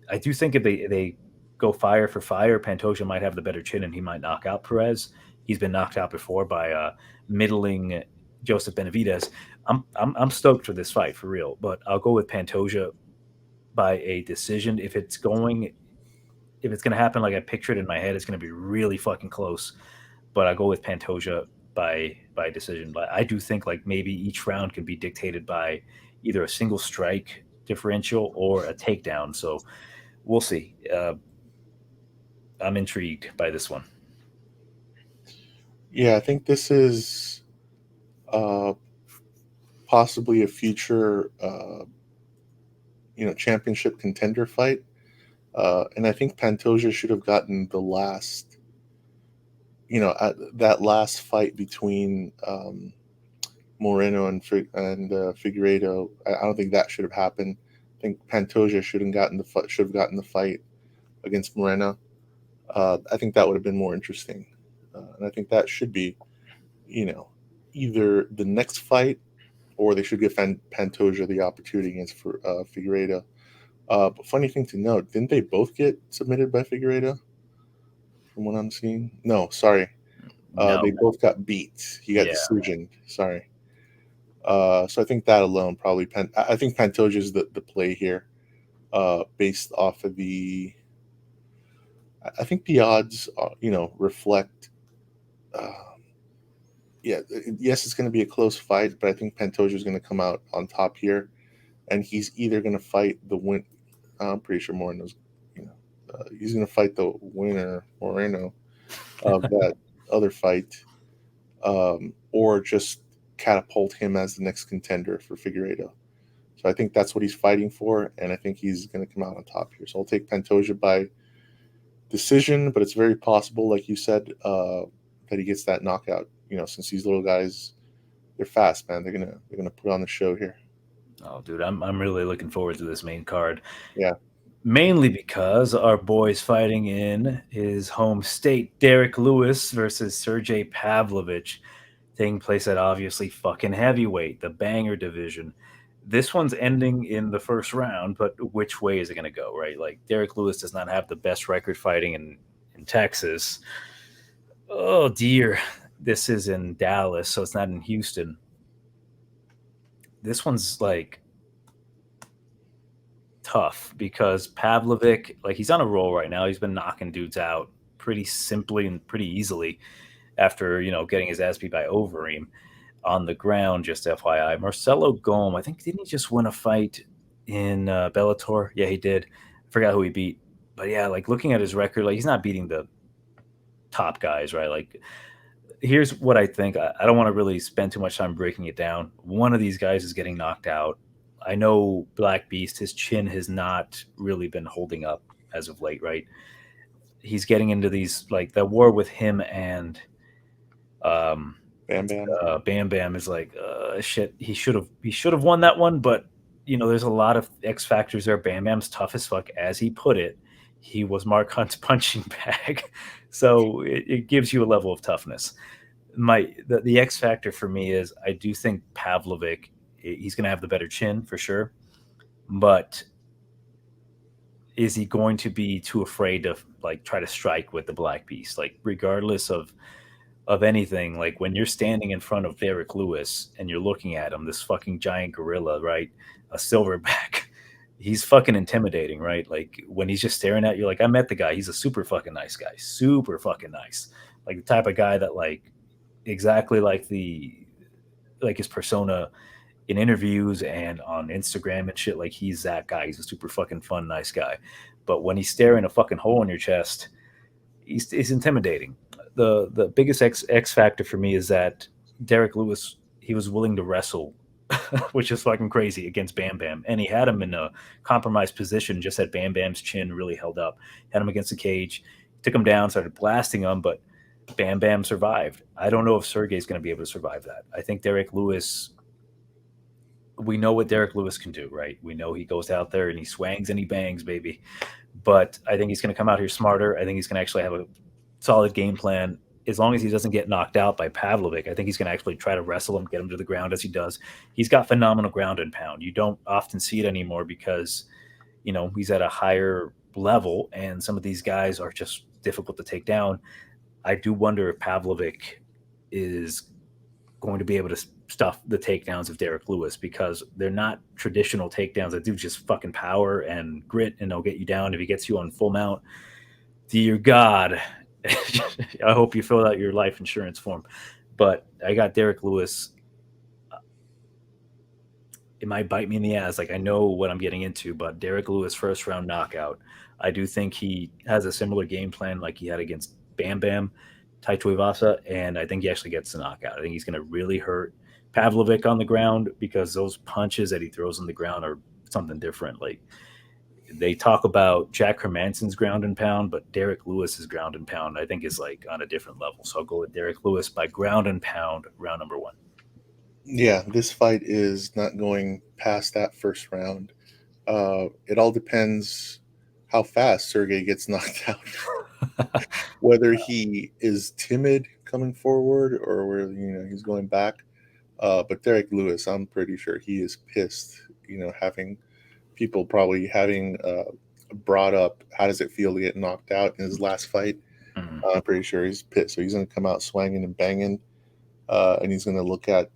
I do think if they go fire for fire, Pantoja might have the better chin and he might knock out Perez. He's been knocked out before by middling Joseph Benavidez. I'm stoked for this fight, for real. But I'll go with Pantoja by a decision. If it's going to happen like I pictured in my head, it's going to be really fucking close. But I'll go with Pantoja by decision. But I do think, like, maybe each round can be dictated by either a single strike differential or a takedown. So we'll see. I'm intrigued by this one. Yeah, I think this is possibly a future, championship contender fight. And I think Pantoja should have gotten the last, that last fight between Moreno and Figueiredo. I don't think that should have happened. I think Pantoja should have gotten the fight against Moreno. I think that would have been more interesting, and I think that should be, either the next fight or they should give Pantoja the opportunity against Figueiredo. But funny thing to note, didn't they both get submitted by Figueiredo? From what I'm seeing, no, sorry, No. they both got beat. He got decisioned. Sorry. So I think that alone probably I think Pantoja is the play here, based off of the. I think the odds, reflect. Yes, it's going to be a close fight, but I think Pantoja is going to come out on top here, and he's either going to fight the win. I'm pretty sure Moreno's, he's going to fight the winner, Moreno, of that other fight, or just catapult him as the next contender for Figueiredo. So I think that's what he's fighting for, and I think he's going to come out on top here. So I'll take Pantoja by decision, but it's very possible, like you said, that he gets that knockout. Since these little guys, they're fast, man. They're gonna put on the show here. Oh, dude, I'm really looking forward to this main card. Yeah. Mainly because our boy's fighting in his home state, Derek Lewis versus Sergey Pavlovich, taking place at obviously fucking heavyweight, the banger division. This one's ending in the first round, but which way is it going to go, right? Like, Derek Lewis does not have the best record fighting in Texas. Oh, dear. This is in Dallas, so it's not in Houston. This one's, like, tough because Pavlovich, like, he's on a roll right now. He's been knocking dudes out pretty simply and pretty easily after, getting his ass beat by Overeem on the ground, just FYI. Marcelo Gome, I think, didn't he just win a fight in Bellator? Yeah, he did. I forgot who he beat. But yeah, like, looking at his record, like, he's not beating the top guys, right? Like, here's what I think. I don't want to really spend too much time breaking it down. One of these guys is getting knocked out. I know Black Beast, his chin has not really been holding up as of late, right? He's getting into these, like, the war with him and Bam Bam. Bam Bam is like, shit. He should have won that one, but there's a lot of X factors there. Bam Bam's tough as fuck, as he put it. He was Mark Hunt's punching bag, so it gives you a level of toughness. The X factor for me is I do think Pavlovich, he's going to have the better chin for sure, but is he going to be too afraid to, like, try to strike with the Black Beast? Like, regardless of anything, like, when you're standing in front of Derek Lewis and you're looking at him, this fucking giant gorilla, right? A silverback. He's fucking intimidating, right? Like, when he's just staring at you, like, I met the guy. He's a super fucking nice guy. Super fucking nice. Like, the type of guy that, like, exactly like his persona in interviews and on Instagram and shit, like, he's that guy. He's a super fucking fun, nice guy. But when he's staring a fucking hole in your chest, he's intimidating. The biggest X factor for me is that Derek Lewis, he was willing to wrestle, which is fucking crazy, against Bam Bam, and he had him in a compromised position. Just that Bam Bam's chin really held up, had him against the cage, took him down, started blasting him, but Bam Bam survived. I don't know if Sergey's going to be able to survive that. I think Derek Lewis, we know what Derek Lewis can do, right? We know he goes out there and he swangs and he bangs, baby. But I think he's going to come out here smarter. I think he's going to actually have a solid game plan. As long as he doesn't get knocked out by Pavlovich, I think he's going to actually try to wrestle him, get him to the ground as he does. He's got phenomenal ground and pound. You don't often see it anymore because, he's at a higher level and some of these guys are just difficult to take down. I do wonder if Pavlovich is going to be able to stuff the takedowns of Derek Lewis, because they're not traditional takedowns that do just fucking power and grit and they'll get you down. If he gets you on full mount, dear God, I hope you fill out your life insurance form. But I got Derek Lewis. It might bite me in the ass. Like, I know what I'm getting into, but Derek Lewis first round knockout. I do think he has a similar game plan like he had against Bam Bam, Tai Tuivasa, and I think he actually gets the knockout. I think he's going to really hurt Pavlovich on the ground because those punches that he throws on the ground are something different. Like, they talk about Jack Hermansson's ground and pound, but Derek Lewis's ground and pound, I think, is like on a different level. So I'll go with Derek Lewis by ground and pound, round number 1. Yeah, this fight is not going past that first round. It all depends how fast Sergey gets knocked out. Whether he is timid coming forward or where he's going back. But Derek Lewis, I'm pretty sure he is pissed. Having people probably having brought up how does it feel to get knocked out in his last fight. I'm pretty sure he's pissed. So he's going to come out swanging and banging. And he's going to look at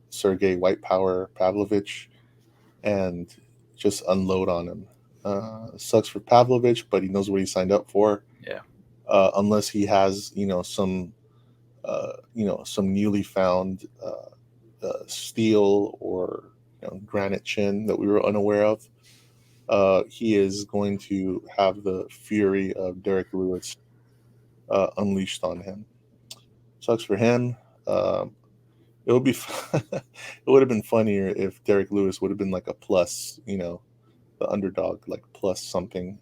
Sergey White Power Pavlovich and just unload on him. Sucks for Pavlovich, but he knows what he signed up for. Yeah. Unless he has some newly found steel or granite chin that we were unaware of, he is going to have the fury of Derek Lewis unleashed on him. Sucks for him. It would be it would have been funnier if Derek Lewis would have been like a plus, the underdog, like plus something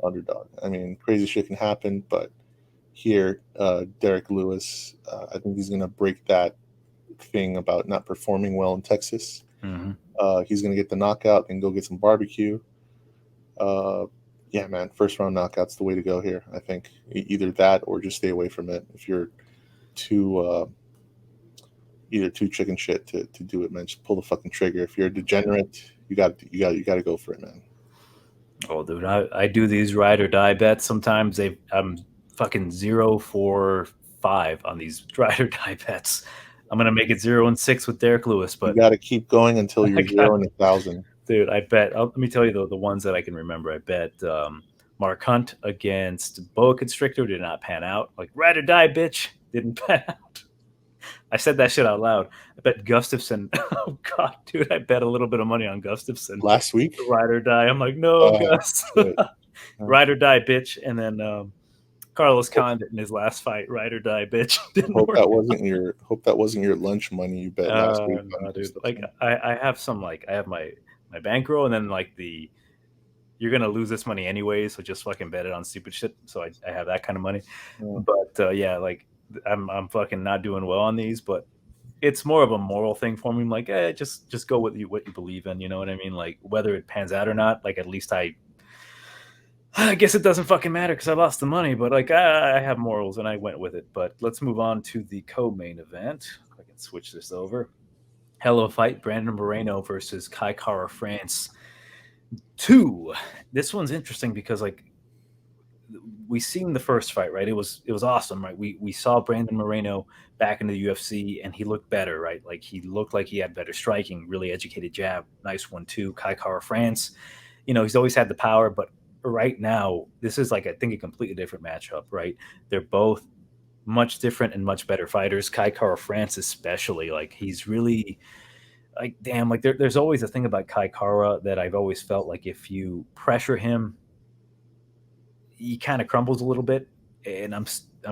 underdog. I mean, crazy shit can happen, but here, Derek Lewis, I think he's going to break that thing about not performing well in Texas. Mm-hmm. He's going to get the knockout and go get some barbecue. Yeah, man, first round knockout's the way to go here. I think either that or just stay away from it. If you're too chicken shit to do it, man, just pull the fucking trigger. If you're a degenerate, you got to go for it, man. Oh, dude, I do these ride or die bets. Sometimes I'm fucking 0 for 5 on these ride or die bets. I'm gonna make it 0-6 with Derek Lewis, but you got to keep going until you're 0-1,000. Dude, I bet. Let me tell you the ones that I can remember. I bet Mark Hunt against Boa Constrictor did not pan out. Like ride or die, bitch, didn't pan out. I said that shit out loud. I bet Gustafsson. Oh God, dude, I bet a little bit of money on Gustafsson last week. Ride or die. I'm like, no, Gus. Ride or die, bitch. And then Carlos Condit in his last fight, ride or die, bitch. Hope that wasn't your lunch money you bet last week. No, dude. Like I have some I have my bankroll, and then like you're gonna lose this money anyway, so just fucking bet it on stupid shit. So I have that kind of money. Yeah. But yeah, like I'm fucking not doing well on these, but it's more of a moral thing for me. I'm like, just go with what you believe in. You know what I mean? Like whether it pans out or not, like at least I guess it doesn't fucking matter because I lost the money, but like I have morals and I went with it. But let's move on to the co-main event. I can switch this over. Hell of a fight, Brandon Moreno versus Kai Kara France 2. This one's interesting because like we seen the first fight, right? It was awesome, right? We saw Brandon Moreno back in the UFC and he looked better, right? Like he looked like he had better striking, really educated jab, nice one too. Kai Kara France, he's always had the power, but right now this is like I think a completely different matchup, right? They're both much different and much better fighters. Kai Kara France especially, like he's really like damn, like there's always a thing about Kai Kara that I've always felt like if you pressure him, he kind of crumbles a little bit, and I'm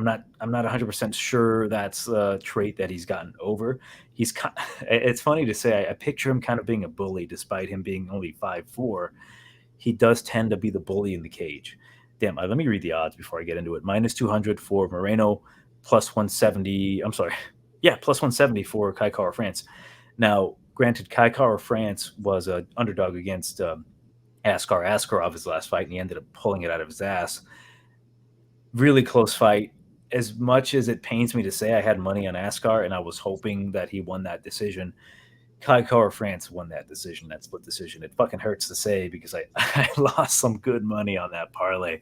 not 100% sure that's a trait that he's gotten over. It's funny to say I picture him kind of being a bully despite him being only 5'4". He does tend to be the bully in the cage. Damn, let me read the odds before I get into it. -200 for Moreno, +170. I'm sorry. Yeah, +170 for Kai Kara France. Now, granted, Kai Kara France was an underdog against Askar Askarov his last fight, and he ended up pulling it out of his ass. Really close fight. As much as it pains me to say I had money on Askar and I was hoping that he won that decision, Kai Kara France won that decision, that split decision. It fucking hurts to say because I lost some good money on that parlay,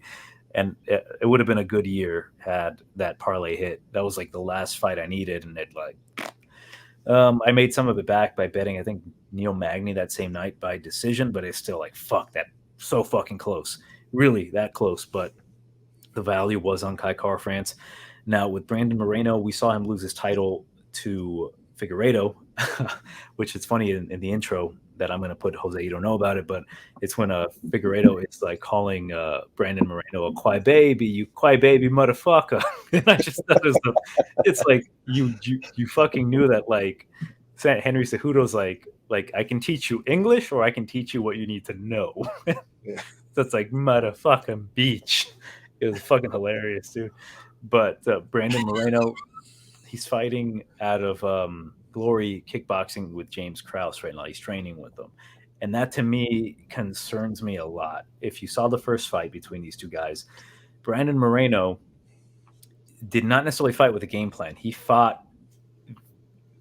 and it would have been a good year had that parlay hit. That was like the last fight I needed, and it like I made some of it back by betting I think Neil Magny that same night by decision, but it's still like fuck that, so fucking close, really that close. But the value was on Kai Kara France. Now with Brandon Moreno, we saw him lose his title to Figueiredo, which is funny in the intro that I'm going to put Jose, you don't know about it, but it's when Figueiredo is like calling Brandon Moreno a "Quai baby, you Quai baby motherfucker." And I just thought it's like you fucking knew that like Henry Cejudo's like I can teach you English or I can teach you what you need to know. Yeah. So it's like motherfucking beach. It was fucking hilarious, dude. But Brandon Moreno, he's fighting out of Glory Kickboxing with James Krause right now. He's training with them. And that to me concerns me a lot. If you saw the first fight between these two guys, Brandon Moreno did not necessarily fight with a game plan. He fought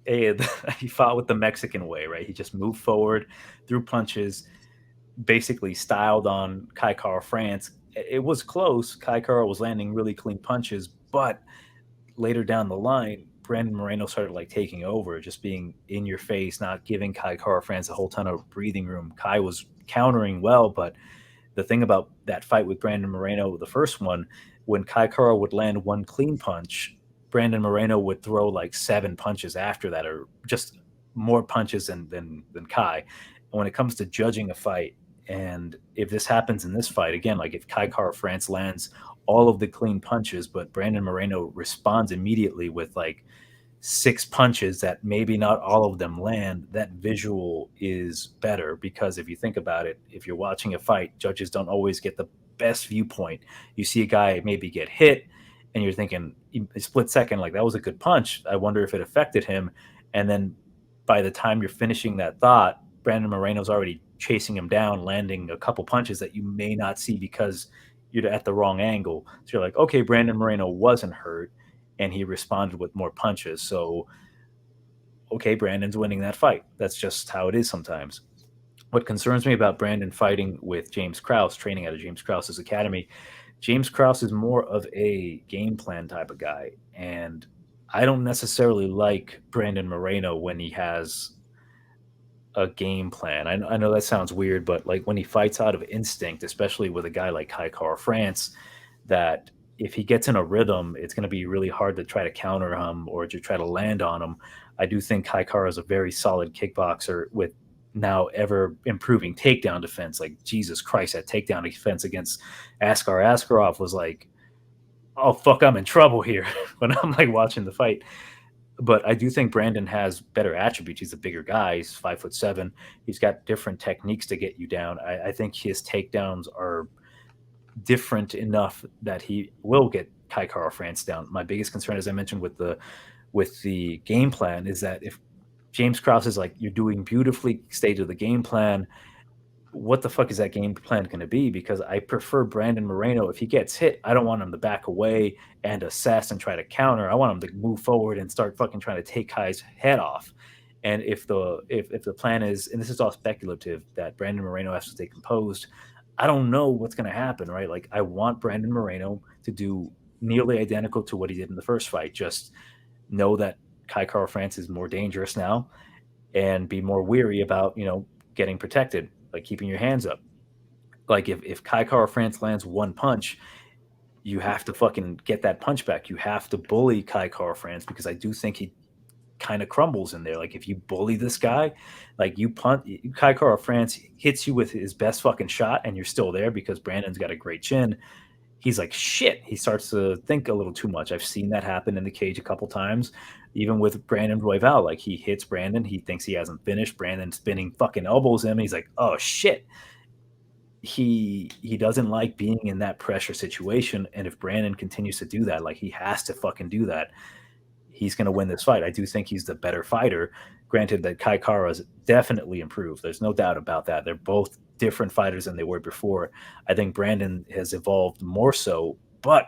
he fought with the Mexican way, right? He just moved forward, threw punches, basically styled on Kai Kara France. It was close. Kai Kara was landing really clean punches, but later down the line, Brandon Moreno started like taking over, just being in your face, not giving Kai Kara France a whole ton of breathing room. Kai was countering well, but the thing about that fight with Brandon Moreno, the first one, when Kai Kara would land one clean punch, Brandon Moreno would throw like 7 punches after that, or just more punches than Kai. And when it comes to judging a fight, and if this happens in this fight again, like if Kai Kara France lands all of the clean punches, but Brandon Moreno responds immediately with like 6 punches that maybe not all of them land, that visual is better. Because if you think about it, if you're watching a fight, judges don't always get the best viewpoint. You see a guy maybe get hit and you're thinking a split second, like that was a good punch, I wonder if it affected him. And then by the time you're finishing that thought, Brandon Moreno's already chasing him down, landing a couple punches that you may not see because you're at the wrong angle. So you're like, okay, Brandon Moreno wasn't hurt and he responded with more punches. So, okay, Brandon's winning that fight. That's just how it is sometimes. What concerns me about Brandon fighting with James Krause, training out of James Krause's academy, James Krause is more of a game plan type of guy. And I don't necessarily like Brandon Moreno when he has a game plan. I know that sounds weird, but like when he fights out of instinct, especially with a guy like Kai Kara France, that if he gets in a rhythm, it's going to be really hard to try to counter him or to try to land on him. I do think Kai Kara is a very solid kickboxer with now ever improving takedown defense. Like Jesus Christ, that takedown defense against Askar Askarov was like, oh fuck, I'm in trouble here when I'm like watching the fight. But I do think Brandon has better attributes. He's a bigger guy. He's 5'7". He's got different techniques to get you down. I think his takedowns are different enough that he will get Kai Kara France down. My biggest concern, as I mentioned, with the game plan is that if James Krause is like, you're doing beautifully, stay to the game plan, what the fuck is that game plan going to be? Because I prefer Brandon Moreno. If he gets hit, I don't want him to back away and assess and try to counter. I want him to move forward and start fucking trying to take Kai's head off. And if the plan is, and this is all speculative, that Brandon Moreno has to stay composed, I don't know what's going to happen, right? Like I want Brandon Moreno to do nearly identical to what he did in the first fight. Just know that Kai Kara France is more dangerous now, and be more weary about getting protected, like keeping your hands up. Like if Kai Kara France lands one punch, you have to fucking get that punch back. You have to bully Kai Kara France, because I do think he kind of crumbles in there. Like if you bully this guy, like you punt, Kai Kara France hits you with his best fucking shot and you're still there because Brandon's got a great chin. He's like, shit. He starts to think a little too much. I've seen that happen in the cage a couple times, even with Brandon Royval. Like he hits Brandon. He thinks he hasn't finished. Brandon spinning fucking elbows him. He's like, oh shit. He doesn't like being in that pressure situation. And if Brandon continues to do that, like he has to fucking do that, he's going to win this fight. I do think he's the better fighter. Granted that Kai Kara's definitely improved. There's no doubt about that. They're both different fighters than they were before. I think Brandon has evolved more so, but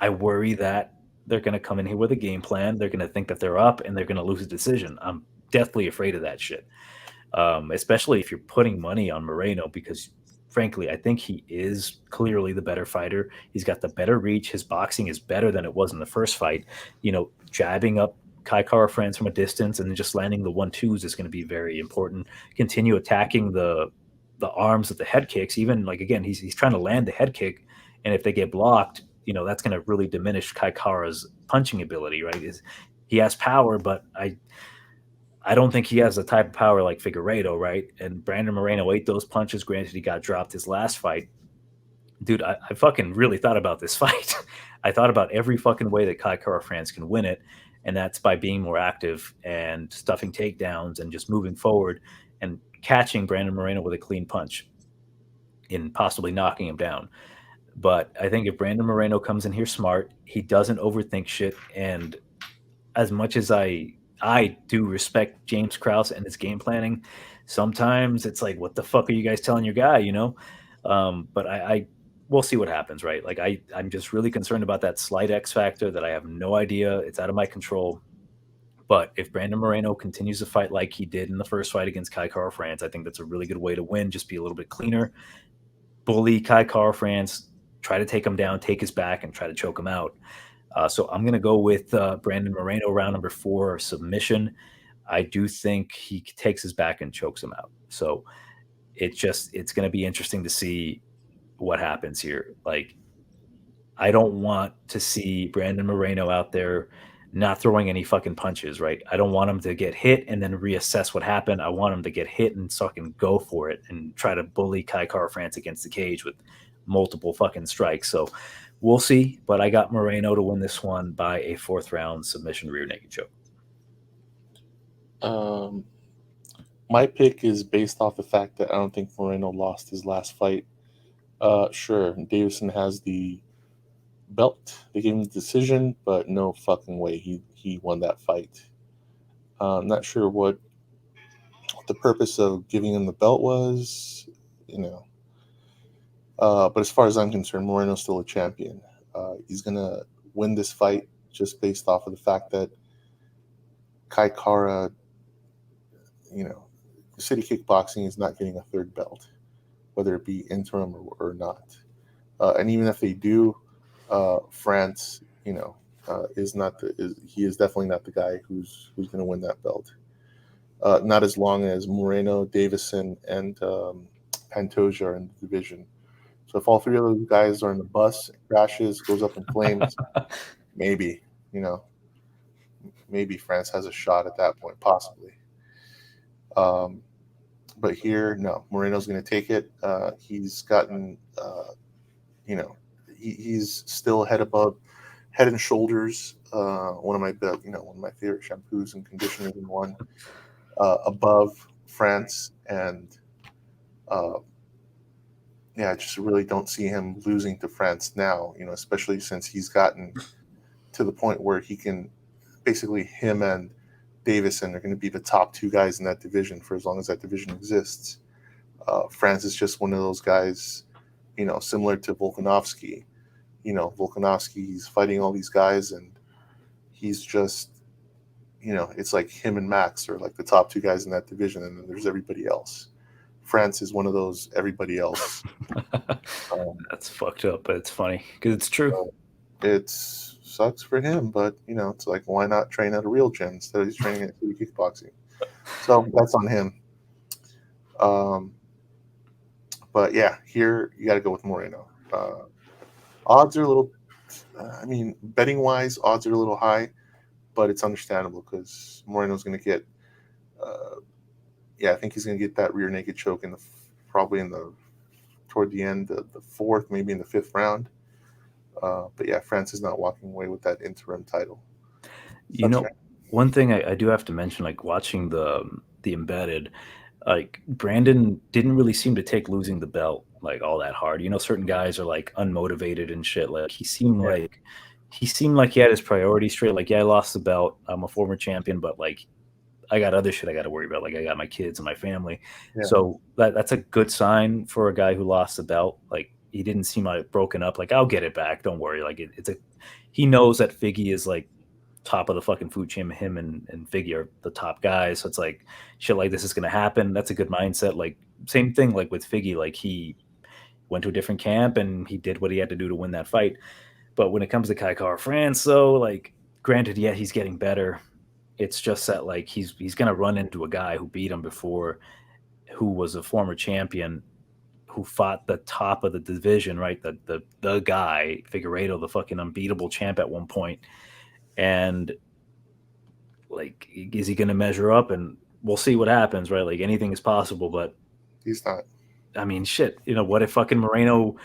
I worry that they're going to come in here with a game plan. They're going to think that they're up and they're going to lose a decision. I'm deathly afraid of that shit. Especially if you're putting money on Moreno, because frankly, I think he is clearly the better fighter. He's got the better reach. His boxing is better than it was in the first fight. Jabbing up Kai Kara France from a distance and then just landing the 1-2s is going to be very important. Continue attacking the arms with the head kicks. Even like, again, he's trying to land the head kick. And if they get blocked, that's going to really diminish Kai Kara's punching ability, right? He has power, but I don't think he has the type of power like Figueiredo, right? And Brandon Moreno ate those punches. Granted, he got dropped his last fight. Dude, I fucking really thought about this fight. I thought about every fucking way that Kai Kara France can win it. and that's by being more active and stuffing takedowns and just moving forward and catching Brandon Moreno with a clean punch and possibly knocking him down. But I think if Brandon Moreno comes in here smart, he doesn't overthink shit. And as much as I do respect James Krause and his game planning, sometimes it's like, what the fuck are you guys telling your guy, you know? But I we'll see what happens, right? Like I'm just really concerned about that slight X factor that I have no idea. It's out of my control. But if Brandon Moreno continues to fight like he did in the first fight against Kai Kara France, I think that's a really good way to win. Just be a little bit cleaner, bully Kai Kara France, try to take him down, take his back, and try to choke him out. So I'm going to go with Brandon Moreno, round number 4, submission. I do think he takes his back and chokes him out. So it's going to be interesting to see what happens here. Like, I don't want to see Brandon Moreno out there not throwing any fucking punches, right? I don't want him to get hit and then reassess what happened. I want him to get hit and fucking go for it and try to bully Kai Kara France against the cage with multiple fucking strikes. So we'll see, but I got Moreno to win this one by a 4th round submission rear naked choke. My pick is based off the fact that I don't think Moreno lost his last fight. Sure, Davison has the belt. They gave him the decision, but no fucking way he won that fight. I'm not sure what the purpose of giving him the belt was, you know. But as far as I'm concerned, Moreno's still a champion. He's going to win this fight just based off of the fact that Kai Kara, you know, City Kickboxing is not getting a 3rd belt, whether it be interim or not. And even if they do, France, you know, he is definitely not the guy who's going to win that belt. Not as long as Moreno, Davison, and Pantoja are in the division. So if all 3 of those guys are in the bus, crashes, goes up in flames, maybe, you know, maybe France has a shot at that point, possibly. But here, no, Moreno's going to take it. He's gotten, you know, he's still head and shoulders. One of my favorite shampoos and conditioners in one, above France, and I just really don't see him losing to France now. You know, especially since he's gotten to the point where he can basically him and Davison are going to be the top 2 guys in that division for as long as that division exists. France is just one of those guys, you know, similar to Volkanovski. You know, Volkanovski, he's fighting all these guys, and he's just, you know, it's like him and Max are like the top 2 guys in that division, and then there's everybody else. France is one of those everybody else. That's fucked up, but it's funny because it's true. It sucks for him, but, you know, it's like, why not train at a real gym instead of he's training at kickboxing? So that's on him. But yeah, here you got to go with Moreno. Odds are a little, betting wise, odds are a little high, but it's understandable because Moreno's going to get, I think he's going to get that rear naked choke toward the end of the 4th, maybe in the 5th round. But yeah, France is not walking away with that interim title. You know, one thing I do have to mention, like watching the embedded, like Brandon didn't really seem to take losing the belt like all that hard. You know, certain guys are like unmotivated and shit. Like he seemed like he had his priorities straight. Like, yeah, I lost the belt. I'm a former champion, but like I got other shit I got to worry about. Like I got my kids and my family. Yeah. So that's a good sign for a guy who lost the belt. Like he didn't seem like broken up. Like I'll get it back. Don't worry. Like he knows that Figgy is like top of the fucking food chain. Him and Figgy are the top guys. So it's like shit like this is going to happen. That's a good mindset. Like same thing like with Figgy. Like he went to a different camp and he did what he had to do to win that fight. But when it comes to Kai Kara France, though, like granted, yeah, he's getting better. It's just that like he's going to run into a guy who beat him before, who was a former champion, who fought the top of the division, right? The guy, Figueiredo, the fucking unbeatable champ at one point. And like, is he going to measure up? And we'll see what happens, right? Like anything is possible, but he's not. I mean, shit. You know, what if fucking Moreno,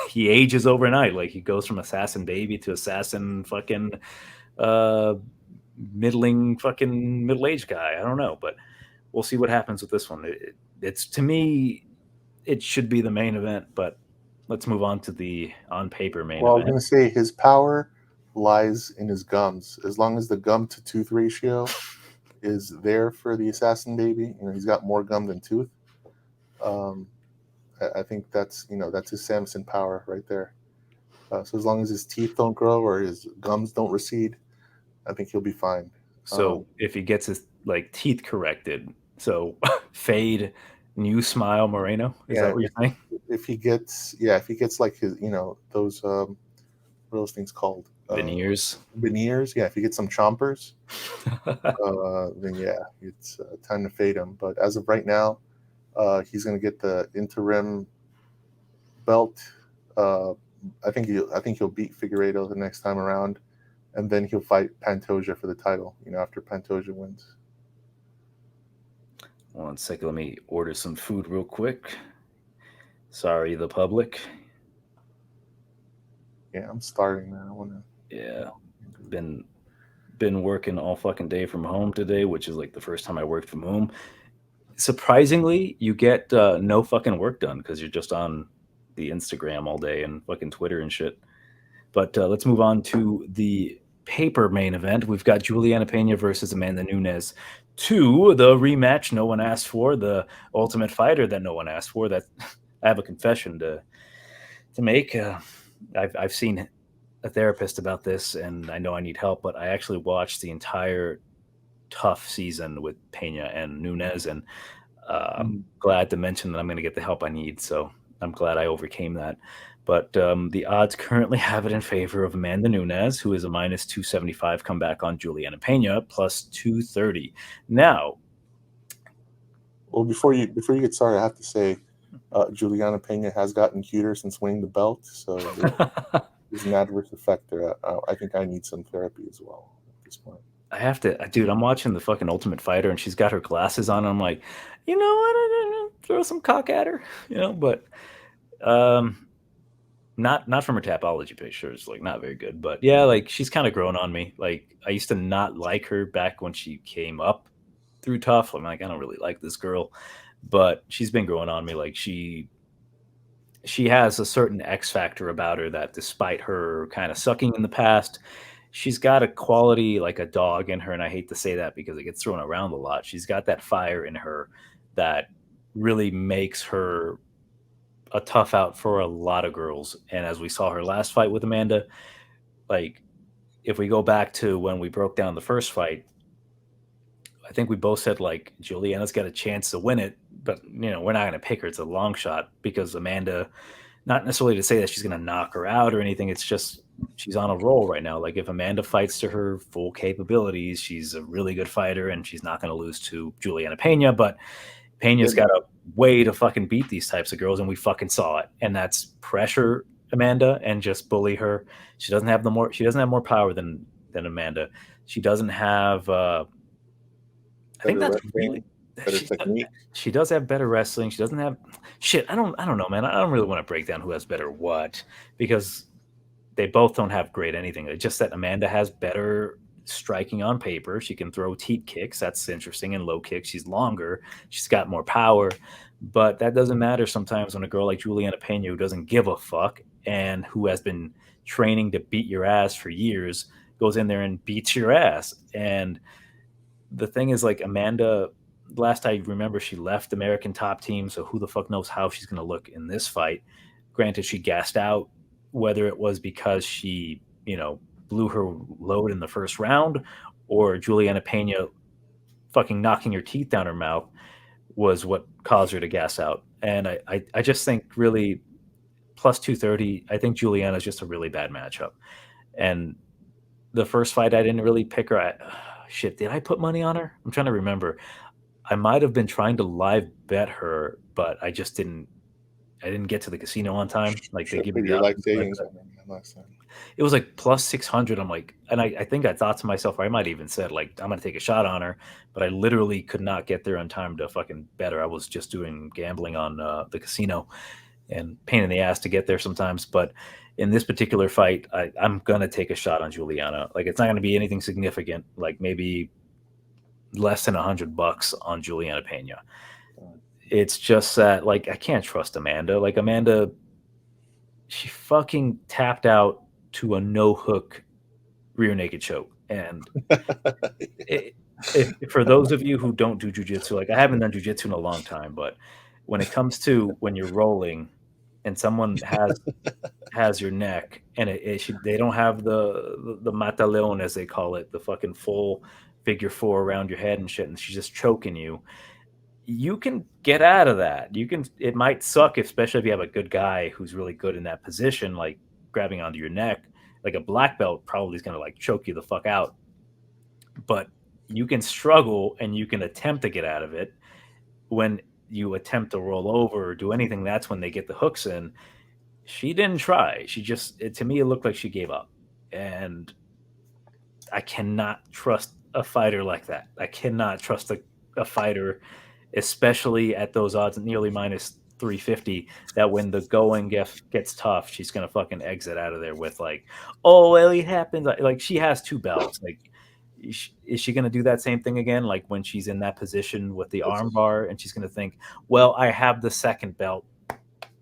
he ages overnight? Like he goes from assassin baby to assassin fucking fucking middle-aged guy. I don't know, but we'll see what happens with this one. It's to me, it should be the main event, but let's move on to the on paper main Well, I was event. going to say his power lies in his gums. As long as the gum to tooth ratio is there for the assassin baby, he's got more gum than tooth. I think that's his Samson power right there. So as long as his teeth don't grow or his gums don't recede, I think he'll be fine. So if he gets his teeth corrected, so fade, new smile, Moreno. Is that what you're saying? If he gets like his, those what are those things called? Veneers. Veneers. Yeah, if he gets some chompers, then yeah, it's time to fade him. But as of right now, he's going to get the interim belt. I think he'll beat Figueiredo the next time around, and then he'll fight Pantoja for the title. After Pantoja wins. 1 second, let me order some food real quick. Sorry, the public. Yeah, I'm starting, man. I wanna. Yeah, been working all fucking day from home today, which is like the first time I worked from home. Surprisingly, you get no fucking work done because you're just on the Instagram all day and fucking Twitter and shit. But let's move on to the paper main event. We've got Julianna Pena versus Amanda Nunes. 2, the rematch no one asked for, the ultimate fighter that no one asked for. That I have a confession to make. I've seen a therapist about this, and I know I need help, but I actually watched the entire tough season with Pena and Nunes, and I'm glad to mention that I'm going to get the help I need. So I'm glad I overcame that. But the odds currently have it in favor of Amanda Nunes, who is a minus 275 comeback on Julianna Pena, plus 230. Now, well, before you get started, I have to say, Julianna Pena has gotten cuter since winning the belt, so there's an adverse effect there. I think I need some therapy as well at this point. I have to, dude. I'm watching the fucking Ultimate Fighter, and she's got her glasses on. And I'm like, you know what? Throw some cock at her, but not from her Tapology pictures, like not very good. But yeah, like she's kind of grown on me. Like I used to not like her back when she came up through tough. I'm like, I don't really like this girl, but she's been growing on me. Like she has a certain X factor about her that, despite her kind of sucking in the past, she's got a quality like a dog in her. And I hate to say that because it gets thrown around a lot. She's got that fire in her that really makes her a tough out for a lot of girls. And as we saw her last fight with Amanda, like if we go back to when we broke down the first fight, I think we both said like Julianna's got a chance to win it, but we're not going to pick her. It's a long shot because Amanda, not necessarily to say that she's going to knock her out or anything. It's just she's on a roll right now. Like if Amanda fights to her full capabilities, she's a really good fighter and she's not going to lose to Julianna Pena, but Pena's got a way to fucking beat these types of girls, and we fucking saw it. And that's pressure Amanda and just bully her. She doesn't have more power than Amanda. She doesn't have I think that's really better technique. She does have better wrestling. She doesn't have shit. I don't know, man. I don't really want to break down who has better what, because they both don't have great anything. It's just that Amanda has better striking on paper. She can throw teat kicks. That's interesting. And low kicks. She's longer. She's got more power. But that doesn't matter sometimes when a girl like Julianna Pena, who doesn't give a fuck and who has been training to beat your ass for years, goes in there and beats your ass. And the thing is, like, Amanda, last I remember, she left American Top Team, so who the fuck knows how she's going to look in this fight. Granted, she gassed out, whether it was because she, blew her load in the first round, or Julianna Pena fucking knocking her teeth down her mouth was what caused her to gas out. And I just think really plus 230, I think Julianna is just a really bad matchup. And the first fight, I didn't really pick her. Shit, did I put money on her? I'm trying to remember. I might have been trying to live bet her, but I just didn't. I didn't get to the casino on time. Like they give me the life savings on last time. It was like plus 600. I'm like, and I think I thought to myself, or I might even said like, I'm gonna take a shot on her, but I literally could not get there on time to fucking bet her. I was just doing gambling on the casino, and pain in the ass to get there sometimes. But in this particular fight, I'm gonna take a shot on Julianna. Like it's not gonna be anything significant, like maybe less than $100 on Julianna Pena. It's just that like I can't trust Amanda. Like Amanda, she fucking tapped out to a no hook rear naked choke. And it, for those of you who don't do jujitsu, like I haven't done jujitsu in a long time, but when it comes to when you're rolling and someone has your neck and they don't have the mataleon as they call it, the fucking full figure four around your head and shit, and she's just choking you. You can get out of that. You can. It might suck, especially if you have a good guy who's really good in that position, like grabbing onto your neck. Like a black belt probably is gonna like choke you the fuck out. But you can struggle and you can attempt to get out of it. When you attempt to roll over or do anything, that's when they get the hooks in. She didn't try. She just, to me, it looked like she gave up. And I cannot trust a fighter like that. I cannot trust a fighter, especially at those odds, nearly minus 350, that when the going gets tough, she's going to fucking exit out of there with like, oh, well, it happens. Like she has two belts. Like, is she going to do that same thing again? Like when she's in that position with the arm bar and she's going to think, well, I have the second belt.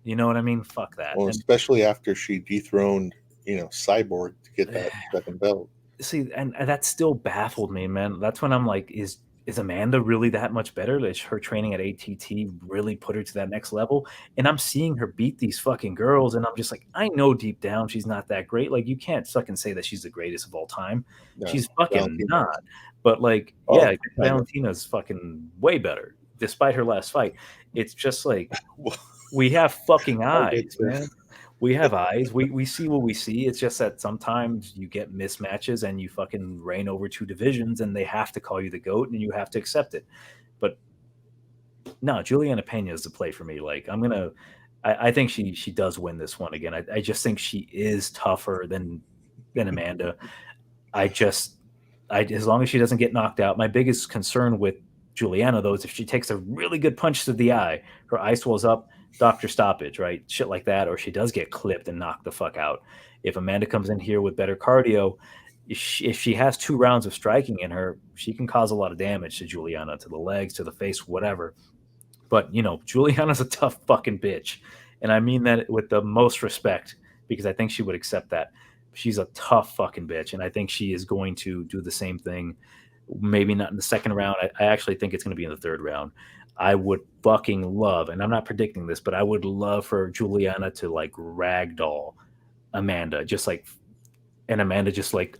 You know what I mean? Fuck that. Well, especially after she dethroned, Cyborg to get that second belt. See, and that still baffled me, man. That's when I'm like, is Amanda really that much better? Is her training at ATT really put her to that next level? And I'm seeing her beat these fucking girls, and I'm just like, I know deep down she's not that great. Like, you can't fucking say that she's the greatest of all time. No, She's fucking Valentina. not. But like, yeah, Valentina's fucking way better, despite her last fight. It's just like we have fucking eyes, man. We have eyes. We see what we see. It's just that sometimes you get mismatches and you fucking reign over two divisions and they have to call you the GOAT and you have to accept it. But no, Julianna Pena is the play for me. Like I think she does win this one again. I just think she is tougher than Amanda. As long as she doesn't get knocked out. My biggest concern with Julianna, though, is if she takes a really good punch to the eye, her eye swells up, doctor stoppage, right? Shit like that, or she does get clipped and knocked the fuck out. If Amanda comes in here with better cardio, if she has 2 rounds of striking in her, she can cause a lot of damage to Julianna, to the legs, to the face, whatever. But, Julianna's a tough fucking bitch. And I mean that with the most respect, because I think she would accept that. She's a tough fucking bitch, and I think she is going to do the same thing. Maybe not in the second round. I actually think it's going to be in the third round. I would fucking love, and I'm not predicting this, but I would love for Julianna to like ragdoll Amanda, and Amanda just like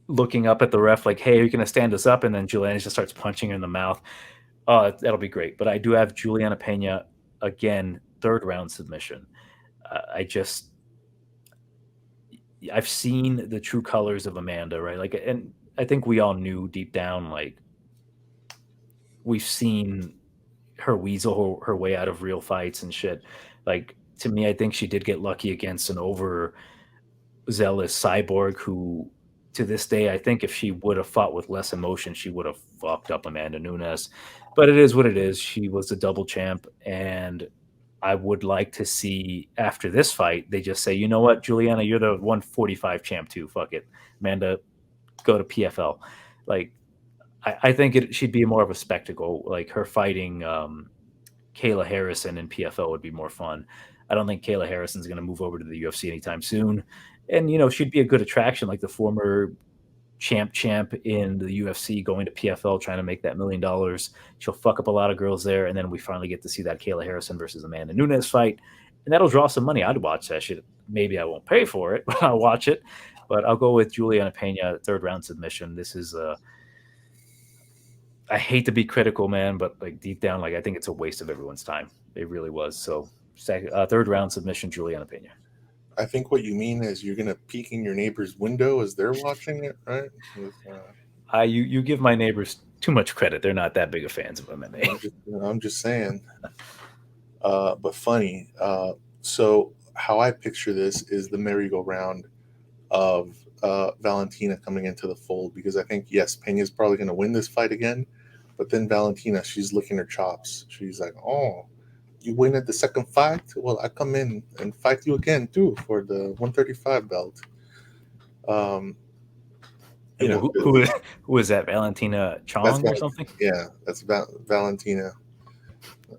looking up at the ref, like, "Hey, are you going to stand us up?" And then Julianna just starts punching her in the mouth. Oh, that'll be great. But I do have Julianna Pena again, third round submission. I've seen the true colors of Amanda, right? Like, and I think we all knew deep down, like, we've seen her weasel her way out of real fights and shit. Like, to me, I think she did get lucky against an overzealous Cyborg who, to this day, I think if she would have fought with less emotion, she would have fucked up Amanda Nunes. But it is what it is. She was the double champ, and I would like to see after this fight, they just say, you know what, Julianna, you're the 145 champ too. Fuck it. Amanda, go to PFL. Like, I think she'd be more of a spectacle. Like her fighting Kayla Harrison in PFL would be more fun. I don't think Kayla Harrison's going to move over to the UFC anytime soon. And, she'd be a good attraction, like the former champ in the UFC going to PFL trying to make that $1 million. She'll fuck up a lot of girls there, and then we finally get to see that Kayla Harrison versus Amanda Nunes fight, and that'll draw some money. I'd watch that shit. Maybe I won't pay for it, but I'll watch it. But I'll go with Julianna Pena, third round submission. This is I hate to be critical, man, but like deep down, like I think it's a waste of everyone's time. It really was. So third round submission, Julianna Pena. I think what you mean is you're going to peek in your neighbor's window as they're watching it, right? You give my neighbors too much credit. They're not that big of fans of MMA. I'm just saying. But funny. So how I picture this is the merry-go-round of Valentina coming into the fold, because I think, yes, Pena's probably going to win this fight again, but then Valentina, she's licking her chops. She's like, oh, you win at the second fight, well, I come in and fight you again too for the 135 belt. You know, who is that? Valentina Chong or something? Yeah, that's Valentina.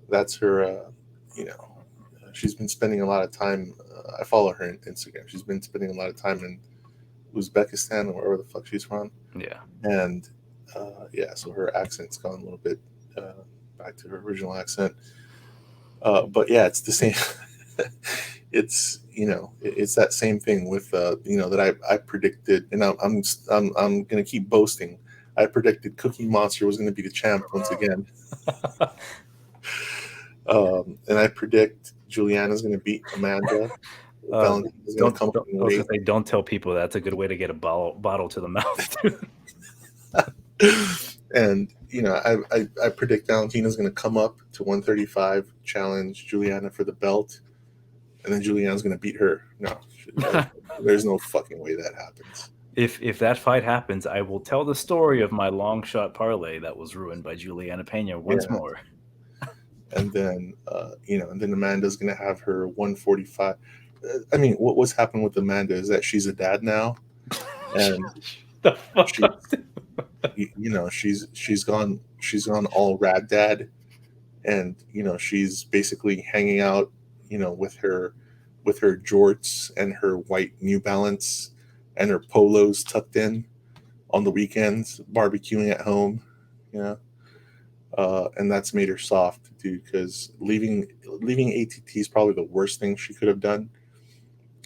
That's her. You know, she's been spending a lot of time. I follow her on Instagram. She's been spending a lot of time in Uzbekistan or wherever the fuck she's from. Yeah. And yeah, so her accent's gone a little bit back to her original accent. But yeah, it's the same. It's, you know, it's that same thing with you know, that I predicted, and I'm gonna keep boasting. I predicted Cookie Monster was going to be the champ once again. And I predict Julianna's going to beat Amanda. Don't tell people that's a good way to get a bottle to the mouth. And you know, I predict Valentina's going to come up to 135, challenge Julianna for the belt, and then Julianna's going to beat her. No, there's no fucking way that happens. If that fight happens, I will tell the story of my long shot parlay that was ruined by Julianna Pena once more. And then, you know, and then Amanda's going to have her 145. I mean, what's happened with Amanda is that she's a dad now, and the fuck? You know, she's gone all rad dad, and you know, she's basically hanging out, you know, with her jorts and her white New Balance and her polos tucked in on the weekends, barbecuing at home, you know. And that's made her soft, dude, because leaving ATT is probably the worst thing she could have done.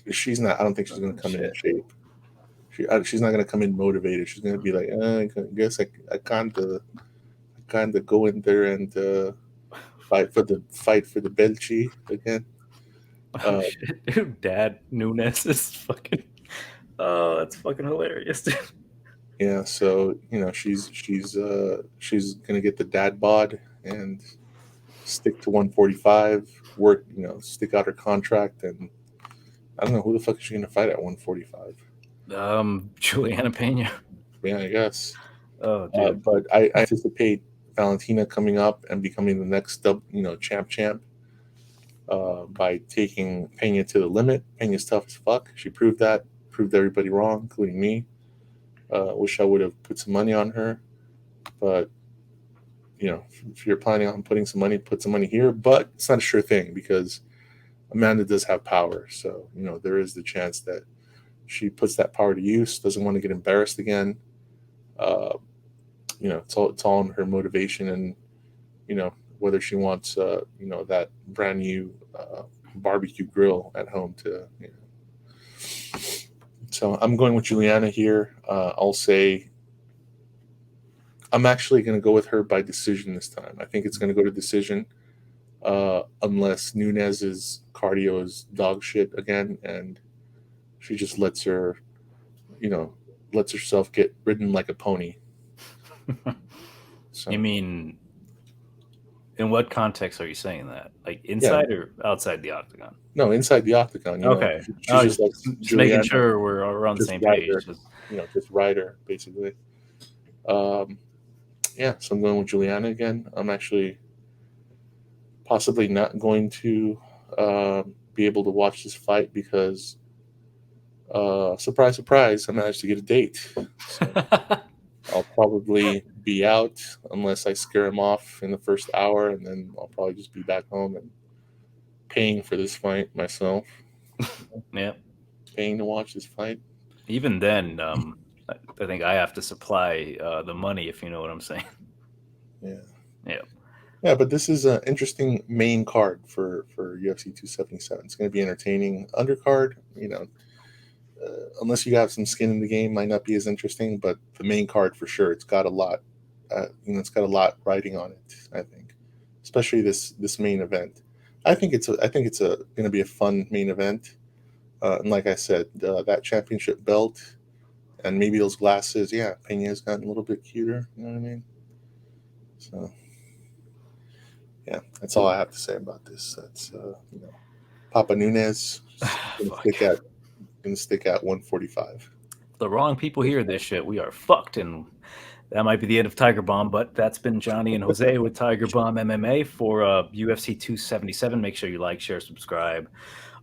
I don't think she's going to come in shape. She's not going to come in motivated. She's going to be like, I guess I kind of go in there and fight for the Belchi again. Shit, dude, Dad Nunes is fucking. Oh, that's fucking hilarious, dude. Yeah, so you know, she's gonna get the dad bod and stick to 145. Work, you know, stick out her contract, and I don't know who the fuck is she gonna fight at 145. Julianna Pena. Yeah, I guess. Oh, dude. But I anticipate Valentina coming up and becoming the next champ. By taking Pena to the limit. Pena's tough as fuck. She proved everybody wrong, including me. Wish I would have put some money on her, but you know, if you're planning on putting some money, put some money here. But it's not a sure thing because Amanda does have power, so you know there is the chance that she puts that power to use. Doesn't want to get embarrassed again. You know, it's all in her motivation, and you know whether she wants you know, that brand new barbecue grill at home to. You know. So I'm going with Julianna here. I'll say I'm actually going to go with her by decision this time. I think it's going to go to decision unless Nunes's cardio is dog shit again and she just lets herself get ridden like a pony. So, you mean, in what context are you saying that? Like inside or outside the octagon? No, inside the octagon. Okay. She's just making sure we're on the same page. Just ride her, basically. Yeah, so I'm going with Julianna again. I'm actually possibly not going to be able to watch this fight because, surprise, surprise, I managed to get a date. So I'll probably be out unless I scare him off in the first hour, and then I'll probably just be back home and paying for this fight myself. Yeah. Paying to watch this fight. Even then, I think I have to supply the money, if you know what I'm saying. Yeah, but this is an interesting main card for UFC 277. It's going to be entertaining. Undercard, you know, unless you have some skin in the game, might not be as interesting. But the main card for sure, it's got a lot. You know, it's got a lot riding on it. I think, especially this main event. I think it's going to be a fun main event. And like I said, that championship belt and maybe those glasses. Yeah, Pena's gotten a little bit cuter. You know what I mean? So. Yeah, that's all I have to say about this. That's you know, Papa Nunes gonna stick at 145. The wrong people hear this shit. We are fucked, and that might be the end of TigerBomb, but that's been Johnny and Jose with TigerBomb MMA for UFC 277. Make sure you like, share, subscribe,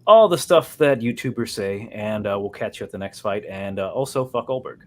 all the stuff that YouTubers say, and we'll catch you at the next fight. And also, fuck Goldberg.